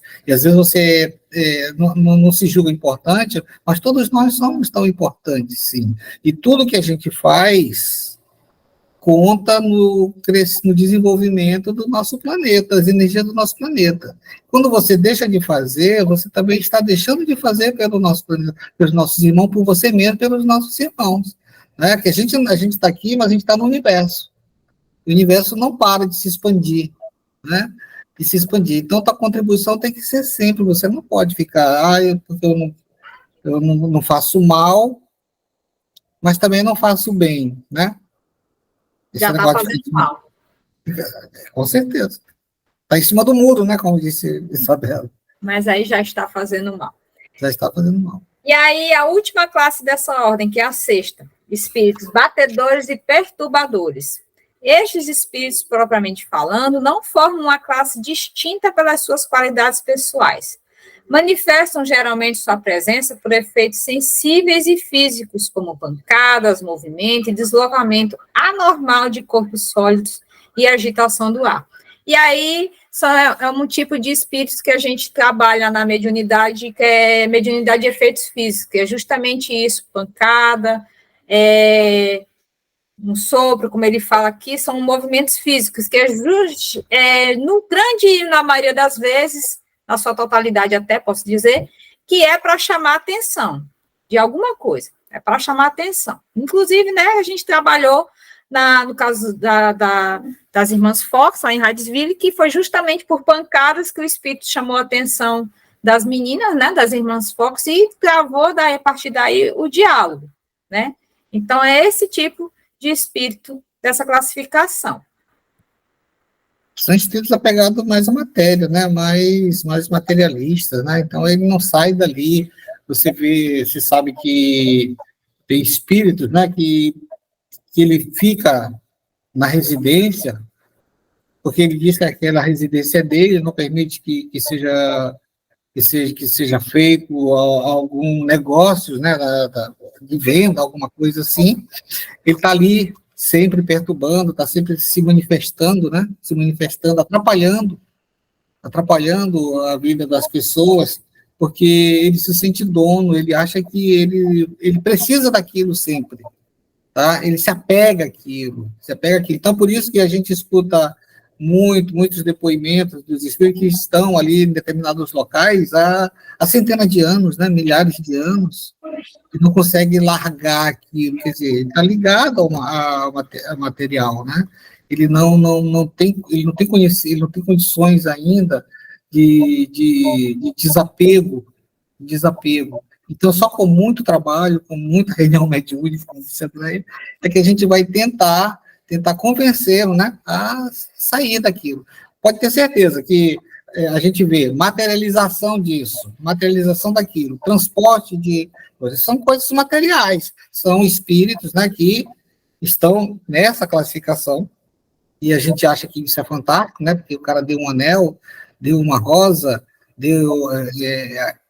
Speaker 4: você não se julga importante, mas todos nós somos tão importantes, sim. E tudo que a gente faz conta no desenvolvimento do nosso planeta, as energias do nosso planeta. Quando você deixa de fazer, você também está deixando de fazer pelo nosso planeta, pelos nossos irmãos, por você mesmo, pelos nossos irmãos. Né? Que a gente está aqui, mas a gente está no universo. O universo não para de se expandir, né? De se expandir. Então, a contribuição tem que ser sempre. Você não pode ficar, porque eu não faço mal, mas também não faço bem, né?
Speaker 2: Já está fazendo mal.
Speaker 4: Com certeza. Está em cima do muro, né? Como disse Isabela.
Speaker 2: Mas aí já está fazendo mal.
Speaker 4: Já está fazendo mal.
Speaker 2: E aí, a última classe dessa ordem, que é a sexta, espíritos batedores e perturbadores. Estes espíritos, propriamente falando, não formam uma classe distinta pelas suas qualidades pessoais. Manifestam geralmente sua presença por efeitos sensíveis e físicos, como pancadas, movimento e deslocamento anormal de corpos sólidos e agitação do ar. E aí, é um tipo de espíritos que a gente trabalha na mediunidade, que é mediunidade de efeitos físicos, que é justamente isso, pancada, um sopro, como ele fala aqui, são movimentos físicos, que na maioria das vezes, na sua totalidade até, posso dizer, que é para chamar atenção de alguma coisa, é para chamar atenção. Inclusive, né, a gente trabalhou no caso das irmãs Fox, lá em Hydesville, que foi justamente por pancadas que o espírito chamou a atenção das meninas, né, das irmãs Fox, e gravou a partir daí o diálogo, né? Então, é esse tipo de espírito dessa classificação.
Speaker 4: São espíritos apegados mais à matéria, né? mais materialistas, né? Então ele não sai dali. Você sabe que tem espíritos, né? Que ele fica na residência, porque ele diz que aquela residência é dele, não permite que seja feito algum negócio, né? De venda, alguma coisa assim. Ele está ali sempre perturbando, está sempre se manifestando, né? Se manifestando, atrapalhando a vida das pessoas, porque ele se sente dono, ele acha que ele precisa daquilo sempre, tá? Ele se apega àquilo. Então, por isso que a gente escuta muitos depoimentos dos espíritos que estão ali em determinados locais há centenas de anos, né? Milhares de anos, e não consegue largar aquilo, quer dizer, ele está ligado ao material, né? Ele não tem conhecimento, ele não tem condições ainda de desapego. Então, só com muito trabalho, com muita reunião mediúnica, como disse a Andréia, é que a gente vai tentar convencê-lo, né, a sair daquilo. Pode ter certeza que a gente vê materialização disso, materialização daquilo, transporte de coisas, são coisas materiais, são espíritos, né, que estão nessa classificação, e a gente acha que isso é fantástico, né, porque o cara deu um anel, deu uma rosa,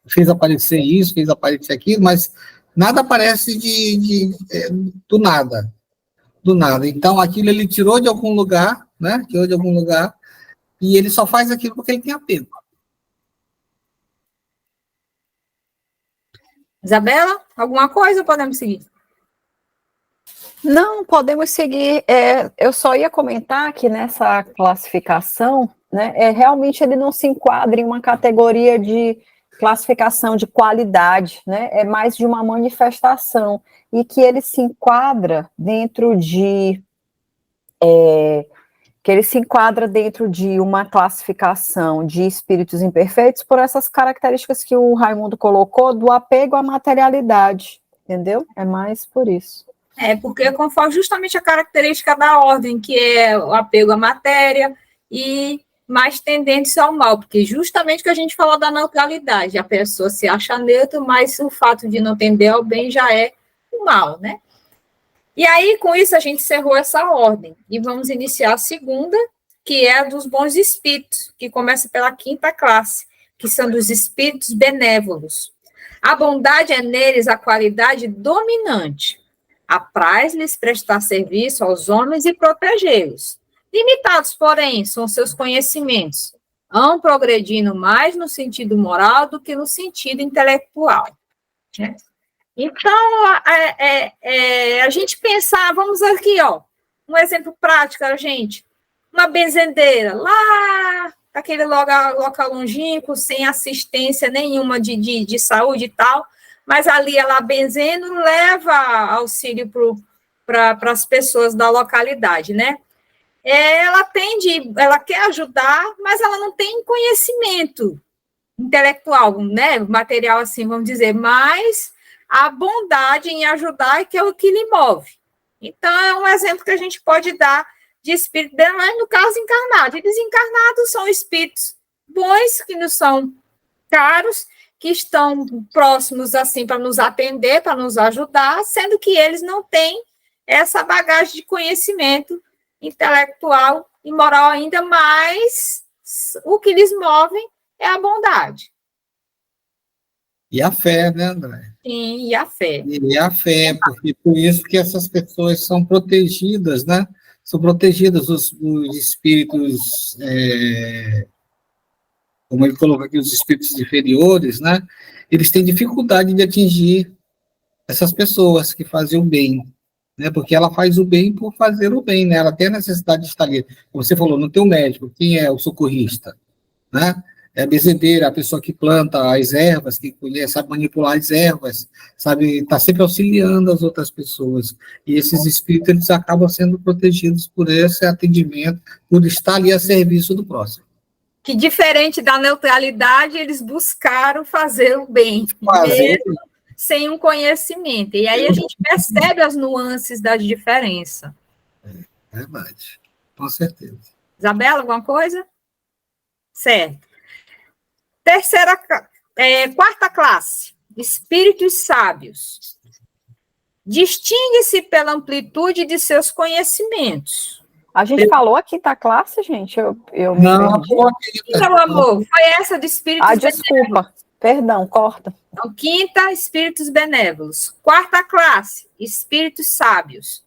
Speaker 4: fez aparecer isso, fez aparecer aquilo, mas nada aparece do nada. Do nada. Então, aquilo ele tirou de algum lugar, né? Tirou de algum lugar, e ele só faz aquilo porque ele tem apego.
Speaker 2: Isabela, alguma coisa ou podemos seguir?
Speaker 3: Não, podemos seguir. Eu só ia comentar que nessa classificação, né, realmente ele não se enquadra em uma categoria de classificação de qualidade, né, é mais de uma manifestação, e que ele se enquadra dentro de uma classificação de espíritos imperfeitos por essas características que o Raimundo colocou do apego à materialidade, entendeu? É mais por isso.
Speaker 2: Porque conforme justamente a característica da ordem, que é o apego à matéria e mais tendentes ao mal, porque justamente que a gente falou da neutralidade, a pessoa se acha neutra, mas o fato de não tender ao bem já é o mal, né? E aí, com isso, a gente encerrou essa ordem, e vamos iniciar a segunda, que é a dos bons espíritos, que começa pela 5ª classe, que são dos espíritos benévolos. A bondade é neles a qualidade dominante. Apraz-lhes prestar serviço aos homens e protegê-los. Limitados, porém, são seus conhecimentos, vão progredindo mais no sentido moral do que no sentido intelectual. Então, a gente pensar, vamos aqui, ó, um exemplo prático, gente, uma benzedeira, lá, aquele local longínquo, sem assistência nenhuma de saúde e tal, mas ali ela benzendo leva auxílio para as pessoas da localidade, né? Ela quer ajudar, mas ela não tem conhecimento intelectual, né? Material, assim, vamos dizer, mas a bondade em ajudar é que é o que lhe move. Então, é um exemplo que a gente pode dar de espírito, mas no caso encarnado. E desencarnados são espíritos bons, que nos são caros, que estão próximos, assim, para nos atender, para nos ajudar, sendo que eles não têm essa bagagem de conhecimento intelectual e moral ainda, mas o que lhes move é a bondade.
Speaker 4: E a fé, né, André?
Speaker 2: Sim, e a fé.
Speaker 4: E a fé, porque por isso que essas pessoas são protegidas, né? São protegidas os espíritos, como ele colocou aqui, os espíritos inferiores, né? Eles têm dificuldade de atingir essas pessoas que fazem o bem, né? Porque ela faz o bem por fazer o bem, né? Ela tem a necessidade de estar ali. Como você falou, no teu médico, quem é o socorrista, né? É a bezedeira, a pessoa que planta as ervas, que sabe manipular as ervas, sabe, está sempre auxiliando as outras pessoas. E esses espíritos, eles acabam sendo protegidos por esse atendimento, por estar ali a serviço do próximo.
Speaker 2: Que, diferente da neutralidade, eles buscaram fazer o bem, mesmo sem um conhecimento. E aí a gente percebe as nuances da diferença.
Speaker 4: É verdade, com certeza.
Speaker 2: Isabela, alguma coisa? Certo. 4ª classe, espíritos sábios. Distingue-se pela amplitude de seus conhecimentos.
Speaker 3: A gente falou a 5ª classe, gente? Eu
Speaker 4: não,
Speaker 2: então, amor, foi essa de espíritos benévolos.
Speaker 3: Desculpa, perdão, corta.
Speaker 2: Então, 5ª, espíritos benévolos. 4ª classe, espíritos sábios.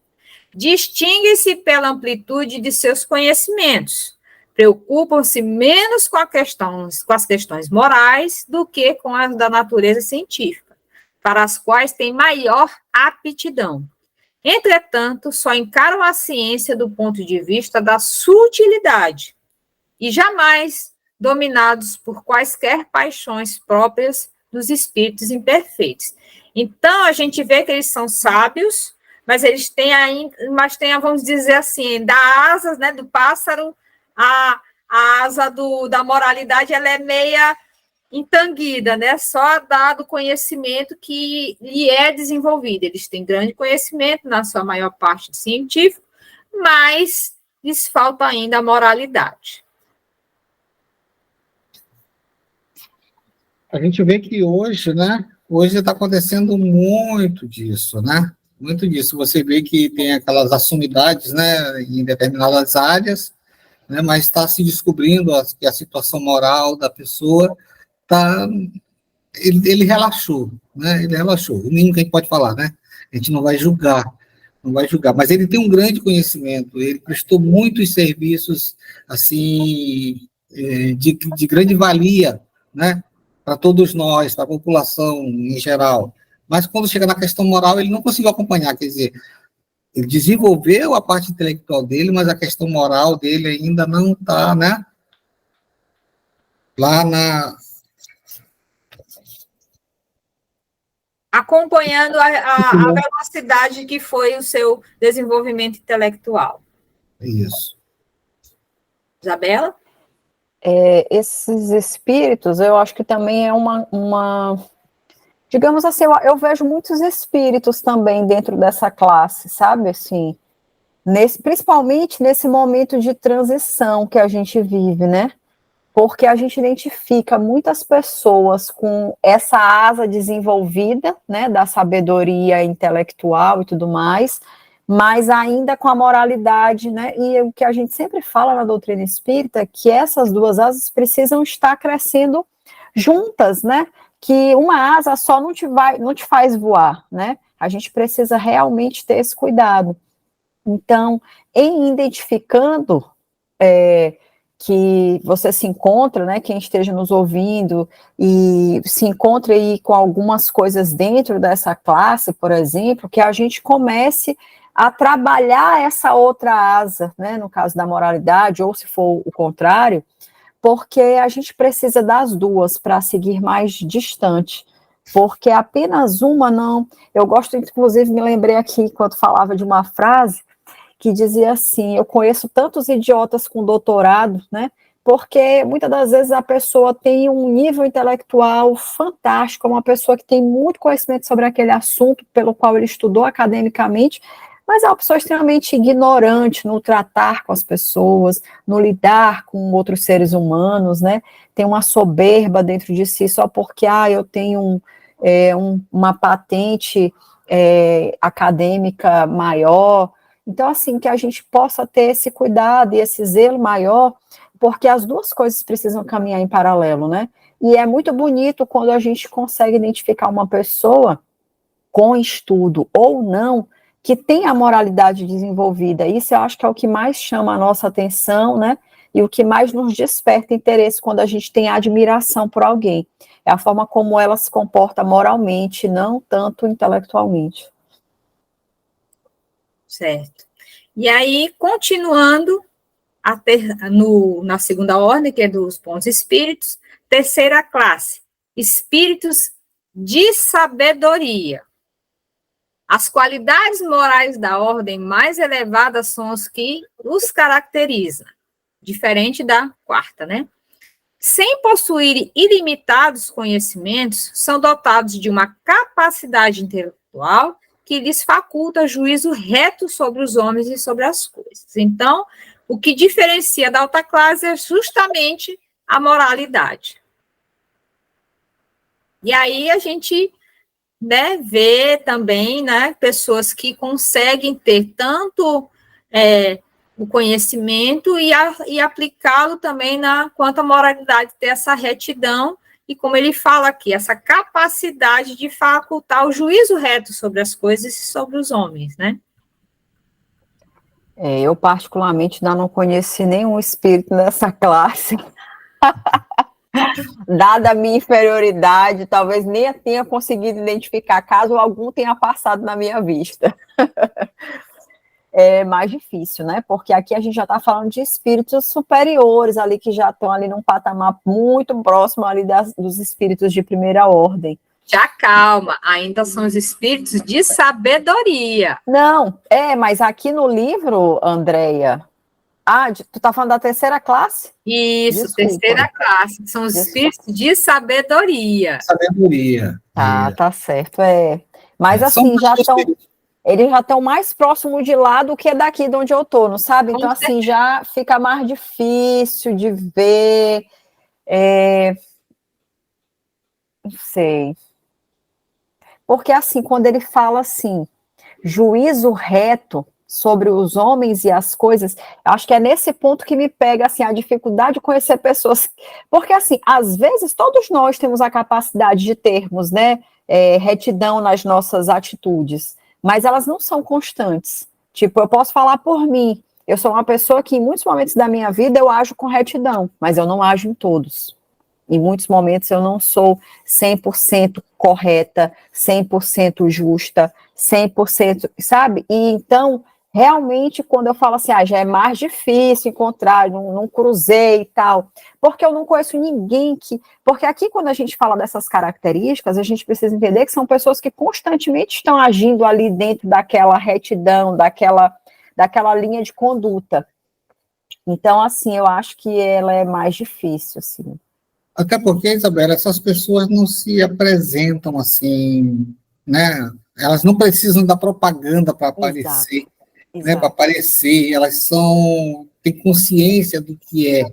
Speaker 2: Distingue-se pela amplitude de seus conhecimentos. Preocupam-se menos com as questões morais do que com as da natureza científica, para as quais têm maior aptidão. Entretanto, só encaram a ciência do ponto de vista da sutilidade e jamais dominados por quaisquer paixões próprias dos espíritos imperfeitos. Então, a gente vê que eles são sábios, mas eles têm vamos dizer assim, da asas, né, do pássaro, a asa da moralidade, ela é meia intanguida, né? Só dado o conhecimento que lhe é desenvolvido. Eles têm grande conhecimento, na sua maior parte científico, mas lhes falta ainda a moralidade.
Speaker 4: A gente vê que hoje, né? Hoje está acontecendo muito disso, né? Muito disso. Você vê que tem aquelas assumidades, né, em determinadas áreas, né, mas está se descobrindo que a situação moral da pessoa está. Ele relaxou, né? Ele relaxou. O mínimo que a gente pode falar, né? A gente não vai julgar, não vai julgar, mas ele tem um grande conhecimento, ele prestou muitos serviços, assim, de grande valia, né? Para todos nós, para a população em geral. Mas quando chega na questão moral, ele não conseguiu acompanhar, quer dizer, ele desenvolveu a parte intelectual dele, mas a questão moral dele ainda não está, né? Lá na.
Speaker 2: Acompanhando a velocidade que foi o seu desenvolvimento intelectual.
Speaker 4: Isso.
Speaker 2: Isabela?
Speaker 3: Esses espíritos, eu acho que também é uma digamos assim, eu vejo muitos espíritos também dentro dessa classe, sabe, assim, principalmente nesse momento de transição que a gente vive, né, porque a gente identifica muitas pessoas com essa asa desenvolvida, né, da sabedoria intelectual e tudo mais, mas ainda com a moralidade, né, e o que a gente sempre fala na doutrina espírita é que essas duas asas precisam estar crescendo juntas, né, que uma asa só não te faz voar, né, a gente precisa realmente ter esse cuidado. Então, em identificando que você se encontra, né, quem esteja nos ouvindo, e se encontre aí com algumas coisas dentro dessa classe, por exemplo, que a gente comece a trabalhar essa outra asa, né, no caso da moralidade, ou se for o contrário, porque a gente precisa das duas para seguir mais distante, porque apenas uma não. Eu gosto, inclusive, me lembrei aqui, enquanto falava de uma frase, que dizia assim, eu conheço tantos idiotas com doutorado, né, porque muitas das vezes a pessoa tem um nível intelectual fantástico, uma pessoa que tem muito conhecimento sobre aquele assunto pelo qual ele estudou academicamente, mas é uma pessoa extremamente ignorante no tratar com as pessoas, no lidar com outros seres humanos, né, tem uma soberba dentro de si só porque, eu tenho uma patente acadêmica maior. Então, assim, que a gente possa ter esse cuidado e esse zelo maior, porque as duas coisas precisam caminhar em paralelo, né? E é muito bonito quando a gente consegue identificar uma pessoa com estudo ou não, que tem a moralidade desenvolvida. Isso eu acho que é o que mais chama a nossa atenção, né? E o que mais nos desperta interesse quando a gente tem admiração por alguém. É a forma como ela se comporta moralmente, não tanto intelectualmente.
Speaker 2: Certo. E aí, continuando na segunda ordem, que é dos bons espíritos, terceira classe, espíritos de sabedoria. As qualidades morais da ordem mais elevadas são as que os caracterizam, diferente da quarta, né? Sem possuir ilimitados conhecimentos, são dotados de uma capacidade intelectual que lhes faculta juízo reto sobre os homens e sobre as coisas. Então, o que diferencia da alta classe é justamente a moralidade. E aí a gente, né, vê também, né, pessoas que conseguem ter tanto o conhecimento e aplicá-lo também quanto à moralidade, ter essa retidão, e como ele fala aqui, essa capacidade de facultar o juízo reto sobre as coisas e sobre os homens, né?
Speaker 3: Eu, particularmente, ainda não conheci nenhum espírito nessa classe. Dada a minha inferioridade, talvez nem tenha conseguido identificar, caso algum tenha passado na minha vista. É mais difícil, né? Porque aqui a gente já está falando de espíritos superiores ali, que já estão ali num patamar muito próximo ali dos espíritos de primeira ordem.
Speaker 2: Já calma, ainda são os espíritos de sabedoria.
Speaker 3: Não, mas aqui no livro, Andréia, Tu tá falando da terceira classe?
Speaker 2: Isso,
Speaker 3: Desculpa.
Speaker 2: terceira classe, que são os espíritos de sabedoria.
Speaker 4: Sabedoria.
Speaker 3: Tá certo, Mas
Speaker 4: São
Speaker 3: assim,
Speaker 4: pessoas
Speaker 3: eles já estão mais próximos de lá do que daqui de onde eu tô, não sabe? Então, assim, já fica mais difícil de ver. Não sei. Porque, assim, quando ele fala assim, juízo reto sobre os homens e as coisas, acho que é nesse ponto que me pega, assim, a dificuldade de conhecer pessoas, porque, assim, às vezes todos nós temos a capacidade de termos, né, retidão nas nossas atitudes, mas elas não são constantes. Tipo, eu posso falar por mim, eu sou uma pessoa que em muitos momentos da minha vida eu ajo com retidão, mas eu não ajo em todos. Em muitos momentos eu não sou 100% correta, 100% justa, 100%, sabe? E então, realmente, quando eu falo assim, já é mais difícil encontrar, não cruzei e tal, porque eu não conheço ninguém que... Porque aqui, quando a gente fala dessas características, a gente precisa entender que são pessoas que constantemente estão agindo ali dentro daquela retidão, daquela linha de conduta. Então, assim, eu acho que ela é mais difícil, assim.
Speaker 4: Até porque, Isabela, essas pessoas não se apresentam assim, né? Elas não precisam da propaganda para aparecer, né? Para aparecer, elas têm consciência do que é,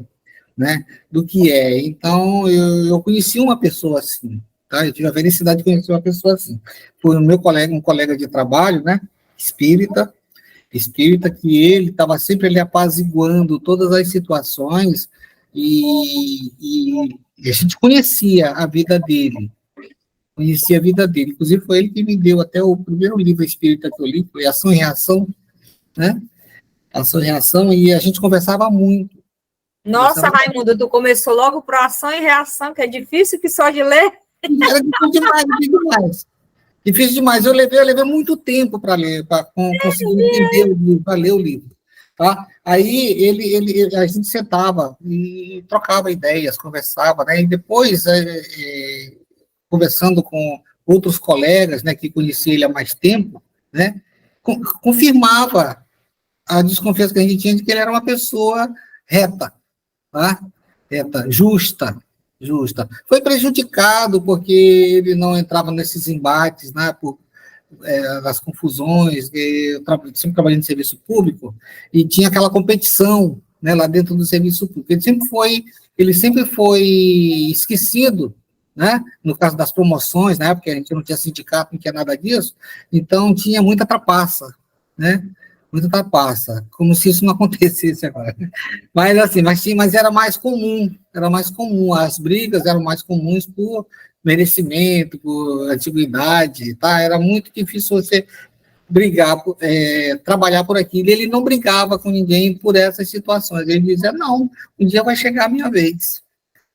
Speaker 4: né? Do que é. Então, eu conheci uma pessoa assim, tá? Eu tive a felicidade de conhecer uma pessoa assim. Foi um colega de trabalho, né? Espírita, que ele estava sempre ali apaziguando todas as situações e a gente conhecia a vida dele, inclusive foi ele que me deu até o primeiro livro espírita que eu li, foi Ação e Reação, né? Ação e Reação, e a gente conversava muito.
Speaker 2: Nossa, Raimundo, tu começou logo por Ação e Reação, que é difícil que só de ler.
Speaker 4: Era demais. Difícil demais. Eu levei muito tempo para ler, para conseguir entender o livro, para ler o livro. Tá? Aí a gente sentava e trocava ideias, conversava, né? E depois, conversando com outros colegas, né, que conheciam ele há mais tempo, né, confirmava a desconfiança que a gente tinha de que ele era uma pessoa reta, tá? Reta, justa. Foi prejudicado porque ele não entrava nesses embates, né, das confusões, eu sempre trabalhei no serviço público, e tinha aquela competição, né, lá dentro do serviço público. Ele sempre foi esquecido, né, no caso das promoções, né, porque a gente não tinha sindicato, não tinha nada disso, então tinha muita trapaça, né, muita trapaça, como se isso não acontecesse agora. Mas assim, mas era mais comum, as brigas eram mais comuns por merecimento, por antiguidade, tá? Era muito difícil você brigar, trabalhar por aquilo. Ele não brigava com ninguém por essas situações. Ele dizia, não, um dia vai chegar a minha vez,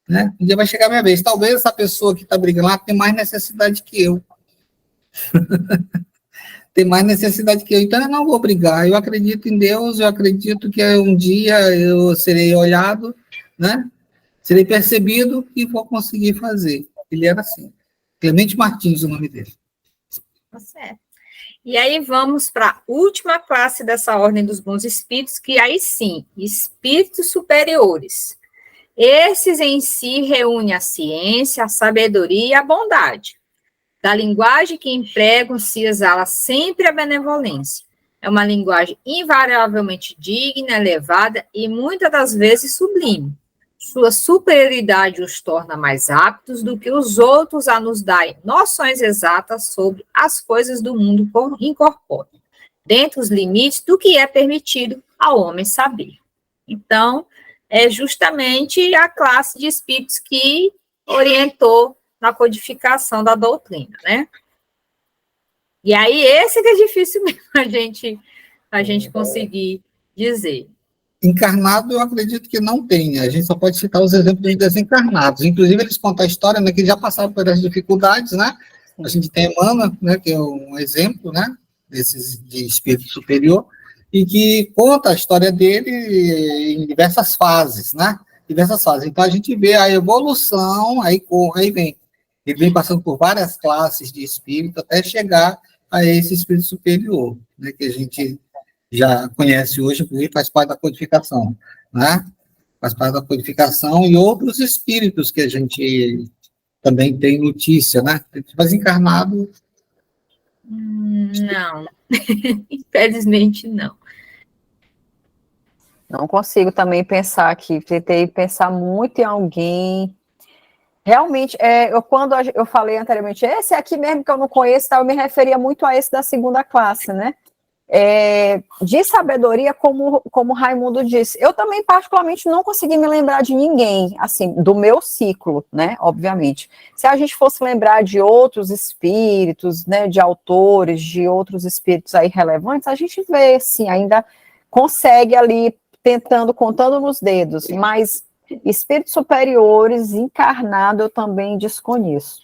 Speaker 4: né? Um dia vai chegar a minha vez. Talvez essa pessoa que está brigando lá tenha mais necessidade que eu. Tem mais necessidade que eu, então eu não vou brigar. Eu acredito em Deus, eu acredito que um dia eu serei olhado, né? Serei percebido e vou conseguir fazer. Ele era assim. Clemente Martins, o nome dele.
Speaker 2: Tá certo. E aí vamos para a última classe dessa ordem dos bons espíritos, que aí sim, espíritos superiores. Esses em si reúnem a ciência, a sabedoria e a bondade. Da linguagem que empregam se exala sempre a benevolência. É uma linguagem invariavelmente digna, elevada e muitas das vezes sublime. Sua superioridade os torna mais aptos do que os outros a nos darem noções exatas sobre as coisas do mundo incorpóreo, dentro dos limites do que é permitido ao homem saber. Então, é justamente a classe de espíritos que orientou na codificação da doutrina, né? E aí, esse que é difícil mesmo a gente conseguir dizer.
Speaker 4: Encarnado, eu acredito que não tem. A gente só pode citar os exemplos dos desencarnados. Inclusive, eles contam a história, né, que já passaram por essas dificuldades, né? A gente tem Emmanuel, né, que é um exemplo, né, desses de espírito superior, e que conta a história dele em diversas fases, né? Diversas fases. Então, a gente vê a evolução, aí vem. Ele vem passando por várias classes de espírito até chegar a esse espírito superior, né, que a gente já conhece hoje, porque faz parte da codificação, né? Faz parte da codificação e outros espíritos que a gente também tem notícia, né? Mas encarnado...
Speaker 2: Não, infelizmente não.
Speaker 3: Não consigo também pensar aqui, tentei pensar muito em alguém. Realmente, quando eu falei anteriormente, esse aqui mesmo que eu não conheço, tá, eu me referia muito a esse da segunda classe, né? De sabedoria, como Raimundo disse. Eu também, particularmente, não consegui me lembrar de ninguém, assim, do meu ciclo, né, obviamente. Se a gente fosse lembrar de outros espíritos, né, de autores, de outros espíritos aí relevantes, a gente vê, sim, ainda consegue ali, contando nos dedos, mas espíritos superiores, encarnado, eu também desconheço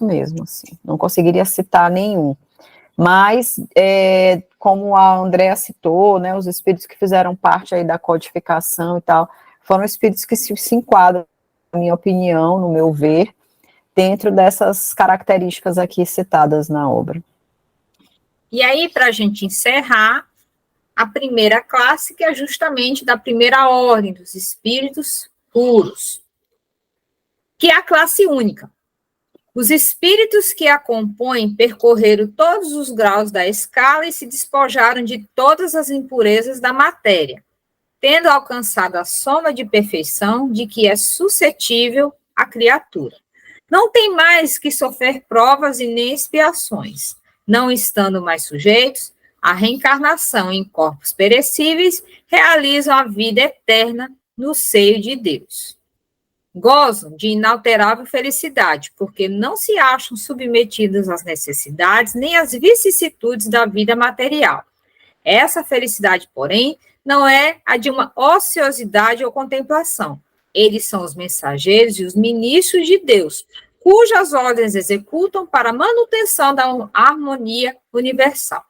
Speaker 3: mesmo, assim, não conseguiria citar nenhum. Mas, como a Andrea citou, né, os espíritos que fizeram parte aí da codificação e tal, foram espíritos que se enquadram, na minha opinião, no meu ver, dentro dessas características aqui citadas na obra.
Speaker 2: E aí, para a gente encerrar, a primeira classe, que é justamente da primeira ordem dos espíritos puros, que é a classe única. Os espíritos que a compõem percorreram todos os graus da escala e se despojaram de todas as impurezas da matéria, tendo alcançado a soma de perfeição de que é suscetível a criatura. Não tem mais que sofrer provas e nem expiações, não estando mais sujeitos à reencarnação em corpos perecíveis, realizam a vida eterna no seio de Deus. Gozam de inalterável felicidade, porque não se acham submetidos às necessidades nem às vicissitudes da vida material. Essa felicidade, porém, não é a de uma ociosidade ou contemplação. Eles são os mensageiros e os ministros de Deus, cujas ordens executam para a manutenção da harmonia universal.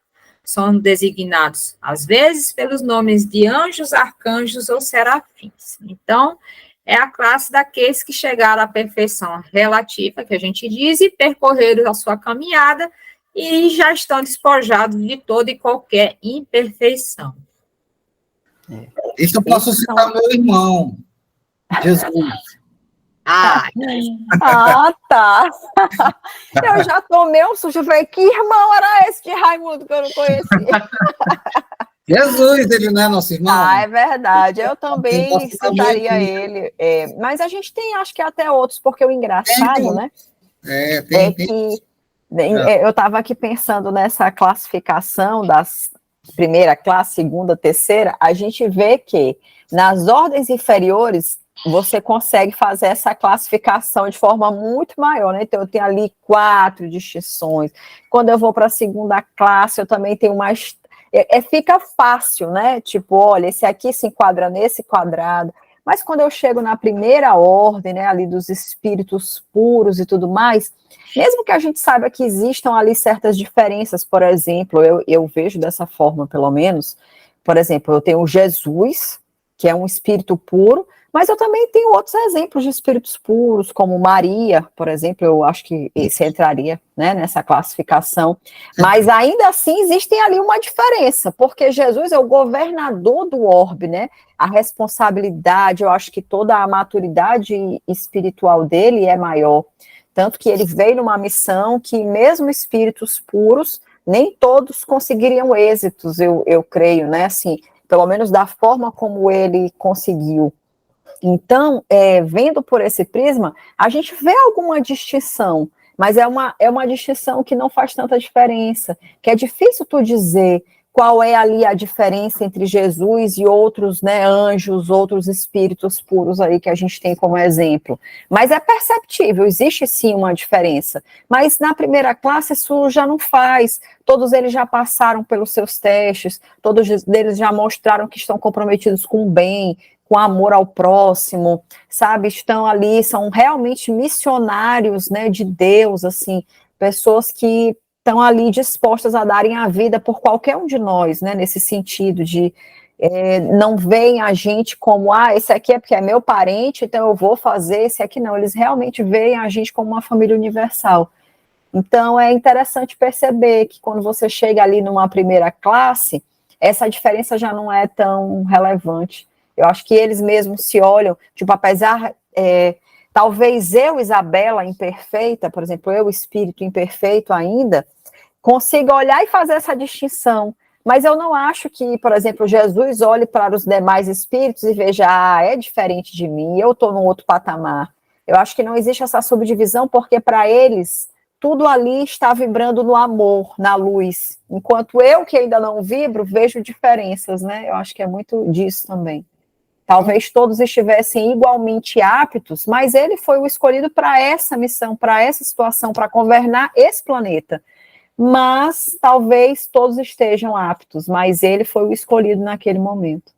Speaker 2: São designados, às vezes, pelos nomes de anjos, arcanjos ou serafins. Então, é a classe daqueles que chegaram à perfeição relativa, que a gente diz, e percorreram a sua caminhada e já estão despojados de toda e qualquer imperfeição.
Speaker 4: Isso eu posso citar meu irmão, Jesus.
Speaker 2: Ah,
Speaker 3: tá. Eu já tomei um susto, eu falei, que irmão era esse de Raimundo que eu não conhecia?
Speaker 4: Jesus, ele não é nosso irmão?
Speaker 3: Ah, é verdade, eu também citaria ele, mas a gente tem, acho que até outros, porque o engraçado, né, que eu estava aqui pensando nessa classificação das primeira classe, segunda, terceira, a gente vê que nas ordens inferiores você consegue fazer essa classificação de forma muito maior, né? Então eu tenho ali 4 distinções. Quando eu vou para a segunda classe, eu também tenho mais... fica fácil, né? Tipo, olha, esse aqui se enquadra nesse quadrado. Mas quando eu chego na primeira ordem, né, ali dos espíritos puros e tudo mais, mesmo que a gente saiba que existam ali certas diferenças, por exemplo, eu vejo dessa forma, pelo menos, por exemplo, eu tenho Jesus, que é um espírito puro, mas eu também tenho outros exemplos de espíritos puros, como Maria, por exemplo, eu acho que esse entraria, né, nessa classificação, mas ainda assim existem ali uma diferença, porque Jesus é o governador do orbe, né, a responsabilidade, eu acho que toda a maturidade espiritual dele é maior, tanto que ele veio numa missão que mesmo espíritos puros, nem todos conseguiriam êxitos, eu creio, né, assim, pelo menos da forma como ele conseguiu. Então, vendo por esse prisma, a gente vê alguma distinção, mas é uma distinção que não faz tanta diferença, que é difícil tu dizer qual é ali a diferença entre Jesus e outros, né, anjos, outros espíritos puros aí que a gente tem como exemplo. Mas é perceptível, existe sim uma diferença. Mas na primeira classe isso já não faz, todos eles já passaram pelos seus testes, todos eles já mostraram que estão comprometidos com o bem, com amor ao próximo, sabe, estão ali, são realmente missionários, né, de Deus, assim, pessoas que estão ali dispostas a darem a vida por qualquer um de nós, né, nesse sentido de não veem a gente como, esse aqui é porque é meu parente, então eu vou fazer, esse aqui não, eles realmente veem a gente como uma família universal. Então é interessante perceber que quando você chega ali numa primeira classe, essa diferença já não é tão relevante. Eu acho que eles mesmos se olham, tipo, apesar, talvez eu, Isabela, imperfeita, por exemplo, eu, espírito imperfeito ainda, consiga olhar e fazer essa distinção. Mas eu não acho que, por exemplo, Jesus olhe para os demais espíritos e veja, é diferente de mim, eu estou num outro patamar. Eu acho que não existe essa subdivisão, porque para eles, tudo ali está vibrando no amor, na luz. Enquanto eu, que ainda não vibro, vejo diferenças, né? Eu acho que é muito disso também. Talvez todos estivessem igualmente aptos, mas ele foi o escolhido para essa missão, para essa situação, para governar esse planeta. Mas talvez todos estejam aptos, mas ele foi o escolhido naquele momento.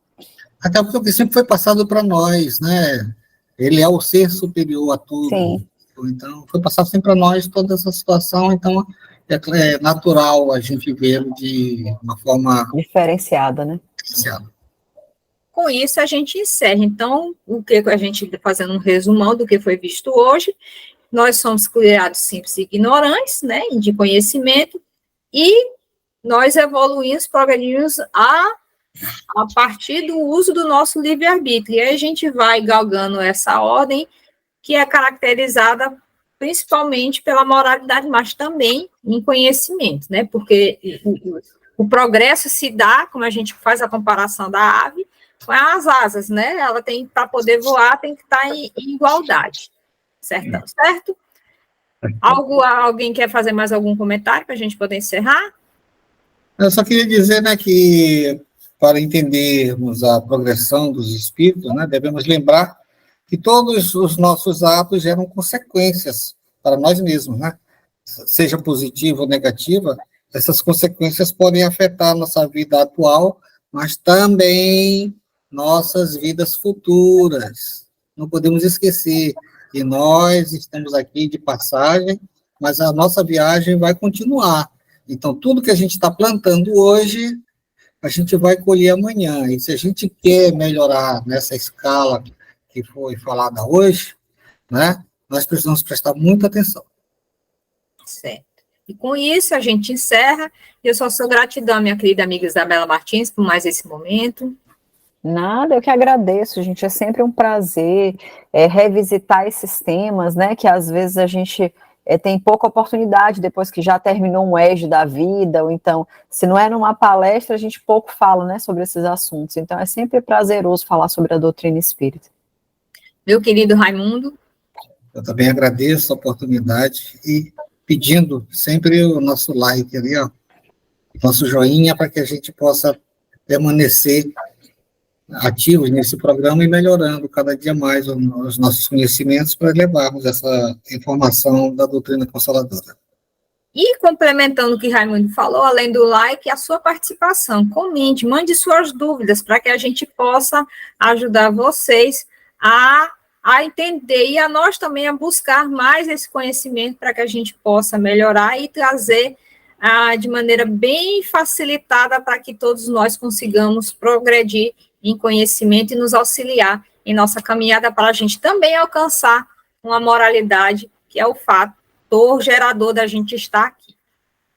Speaker 4: Até porque sempre foi passado para nós, né? Ele é o ser superior a tudo.
Speaker 3: Sim.
Speaker 4: Então, foi passado sempre para nós toda essa situação, então é natural a gente vê-lo de uma forma
Speaker 3: diferenciada, né?
Speaker 4: Diferenciada.
Speaker 2: Com isso, a gente encerra. Então, o que a gente, fazendo um resumão do que foi visto hoje, nós somos criados simples e ignorantes, né, de conhecimento, e nós evoluímos, progredimos a partir do uso do nosso livre-arbítrio. E aí a gente vai galgando essa ordem, que é caracterizada principalmente pela moralidade, mas também em conhecimento, né, porque o progresso se dá, como a gente faz a comparação da ave, com as asas, né, ela tem, para poder voar, tem que estar em igualdade. Certo? Alguém quer fazer mais algum comentário para a gente poder encerrar?
Speaker 4: Eu só queria dizer, né, que para entendermos a progressão dos espíritos, né, devemos lembrar que todos os nossos atos geram consequências para nós mesmos, né? Seja positiva ou negativa, essas consequências podem afetar nossa vida atual, mas também nossas vidas futuras. Não podemos esquecer que nós estamos aqui de passagem, mas a nossa viagem vai continuar. Então, tudo que a gente está plantando hoje, a gente vai colher amanhã. E se a gente quer melhorar nessa escala que foi falada hoje, né, nós precisamos prestar muita atenção.
Speaker 2: Certo. E com isso, a gente encerra. Eu só sou gratidão à minha querida amiga Isabela Martins por mais esse momento.
Speaker 3: Nada, eu que agradeço, gente, é sempre um prazer revisitar esses temas, né, que às vezes a gente tem pouca oportunidade depois que já terminou um eixo da vida, ou então, se não é numa palestra, a gente pouco fala, né, sobre esses assuntos, então é sempre prazeroso falar sobre a doutrina espírita.
Speaker 2: Meu querido Raimundo.
Speaker 4: Eu também agradeço a oportunidade e pedindo sempre o nosso like ali, ó, nosso joinha, para que a gente possa permanecer ativos nesse programa e melhorando cada dia mais os nossos conhecimentos para levarmos essa informação da doutrina consoladora.
Speaker 2: E complementando o que Raimundo falou, além do like, a sua participação, comente, mande suas dúvidas para que a gente possa ajudar vocês a entender e a nós também a buscar mais esse conhecimento para que a gente possa melhorar e trazer de maneira bem facilitada para que todos nós consigamos progredir em conhecimento e nos auxiliar em nossa caminhada para a gente também alcançar uma moralidade que é o fator gerador da gente estar aqui.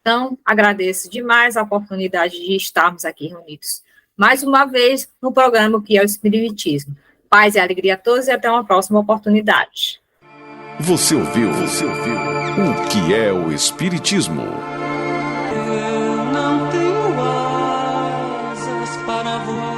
Speaker 2: Então, agradeço demais a oportunidade de estarmos aqui reunidos mais uma vez no programa que é o Espiritismo. Paz e alegria a todos e até uma próxima oportunidade.
Speaker 1: Você ouviu o que é o Espiritismo?
Speaker 6: Eu não tenho asas para voar.